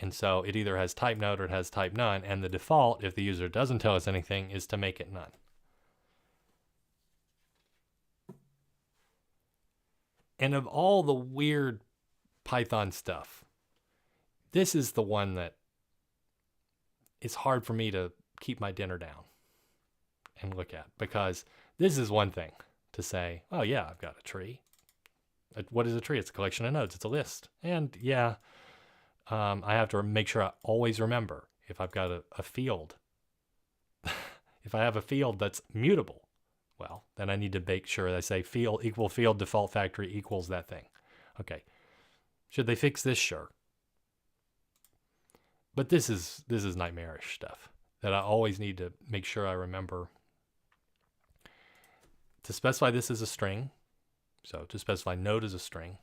And so it either has type node or it has type none. And the default, if the user doesn't tell us anything, is to make it none. And of all the weird Python stuff, this is the one that it's hard for me to keep my dinner down and look at, because this is one thing to say, oh yeah, I've got a tree. What is a tree? It's a collection of nodes. It's a list. And yeah, I have to make sure I always remember if I've got a field. If I have a field that's mutable, well, then I need to make sure that I say field equal field default factory equals that thing. Okay. Should they fix this? Sure. But this is nightmarish stuff that I always need to make sure I remember to specify this as a string. So to specify node as a string,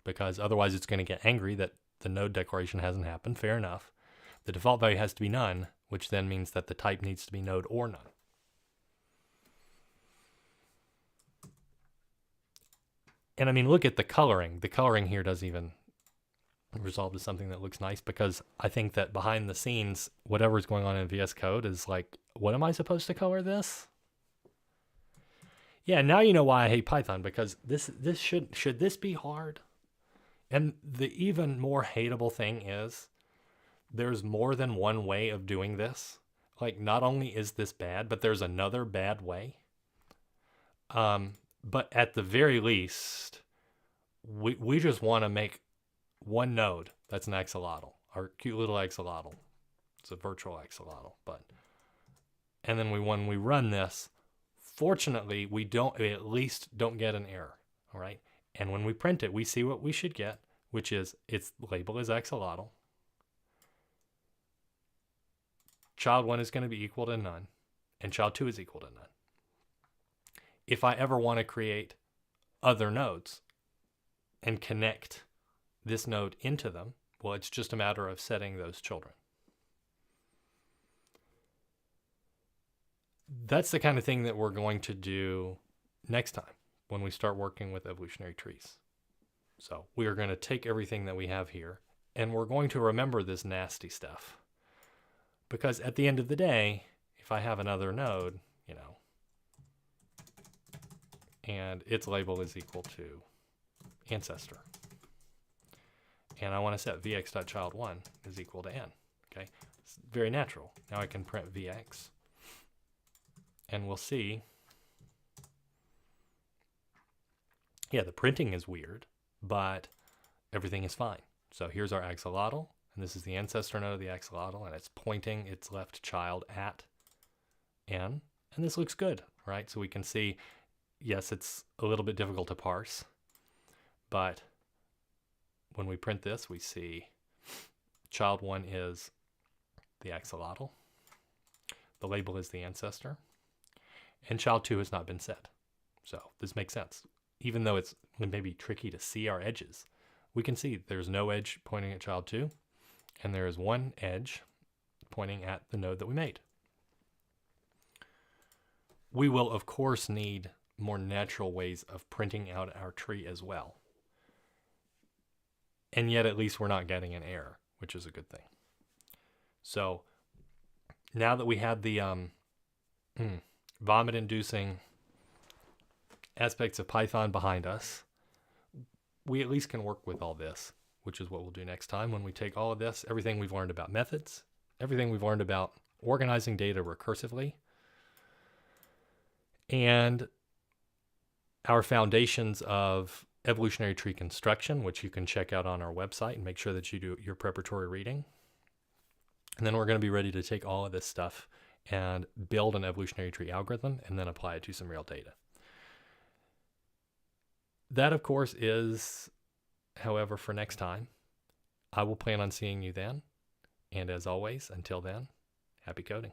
because otherwise it's going to get angry that the node declaration hasn't happened. Fair enough. The default value has to be none, which then means that the type needs to be node or none. And I mean, look at the coloring. The coloring here doesn't even resolve to something that looks nice, because I think that behind the scenes, whatever's going on in VS Code is like, what am I supposed to color this? Yeah, now you know why I hate Python, because this should this be hard? And the even more hateable thing is there's more than one way of doing this. Like, not only is this bad, but there's another bad way. But at the very least, we just want to make one node that's an axolotl, our cute little axolotl. It's a virtual axolotl, and then when we run this, fortunately, we at least don't get an error, all right? And when we print it, we see what we should get, which is its label is axolotl. Child 1 is going to be equal to none, and child 2 is equal to none. If I ever want to create other nodes and connect this node into them, well, it's just a matter of setting those children. That's the kind of thing that we're going to do next time when we start working with evolutionary trees. So we are going to take everything that we have here, and we're going to remember this nasty stuff. Because at the end of the day, if I have another node, and its label is equal to ancestor. And I want to set vx.child1 is equal to n. Okay, it's very natural. Now I can print vx, and we'll see. Yeah, the printing is weird, but everything is fine. So here's our axolotl, and this is the ancestor node of the axolotl, and it's pointing its left child at n, and this looks good, right? So we can see, yes, it's a little bit difficult to parse, but when we print this, we see child 1 is the axolotl, the label is the ancestor, and child 2 has not been set. So this makes sense. Even though it's maybe tricky to see our edges, we can see there's no edge pointing at child 2, and there is one edge pointing at the node that we made. We will, of course, need more natural ways of printing out our tree as well. And yet at least we're not getting an error, which is a good thing. So now that we had the vomit-inducing aspects of Python behind us, we at least can work with all this, which is what we'll do next time when we take all of this, everything we've learned about methods, everything we've learned about organizing data recursively, and our foundations of evolutionary tree construction, which you can check out on our website and make sure that you do your preparatory reading. And then we're going to be ready to take all of this stuff and build an evolutionary tree algorithm and then apply it to some real data. That, of course, is, however, for next time. I will plan on seeing you then. And as always, until then, happy coding.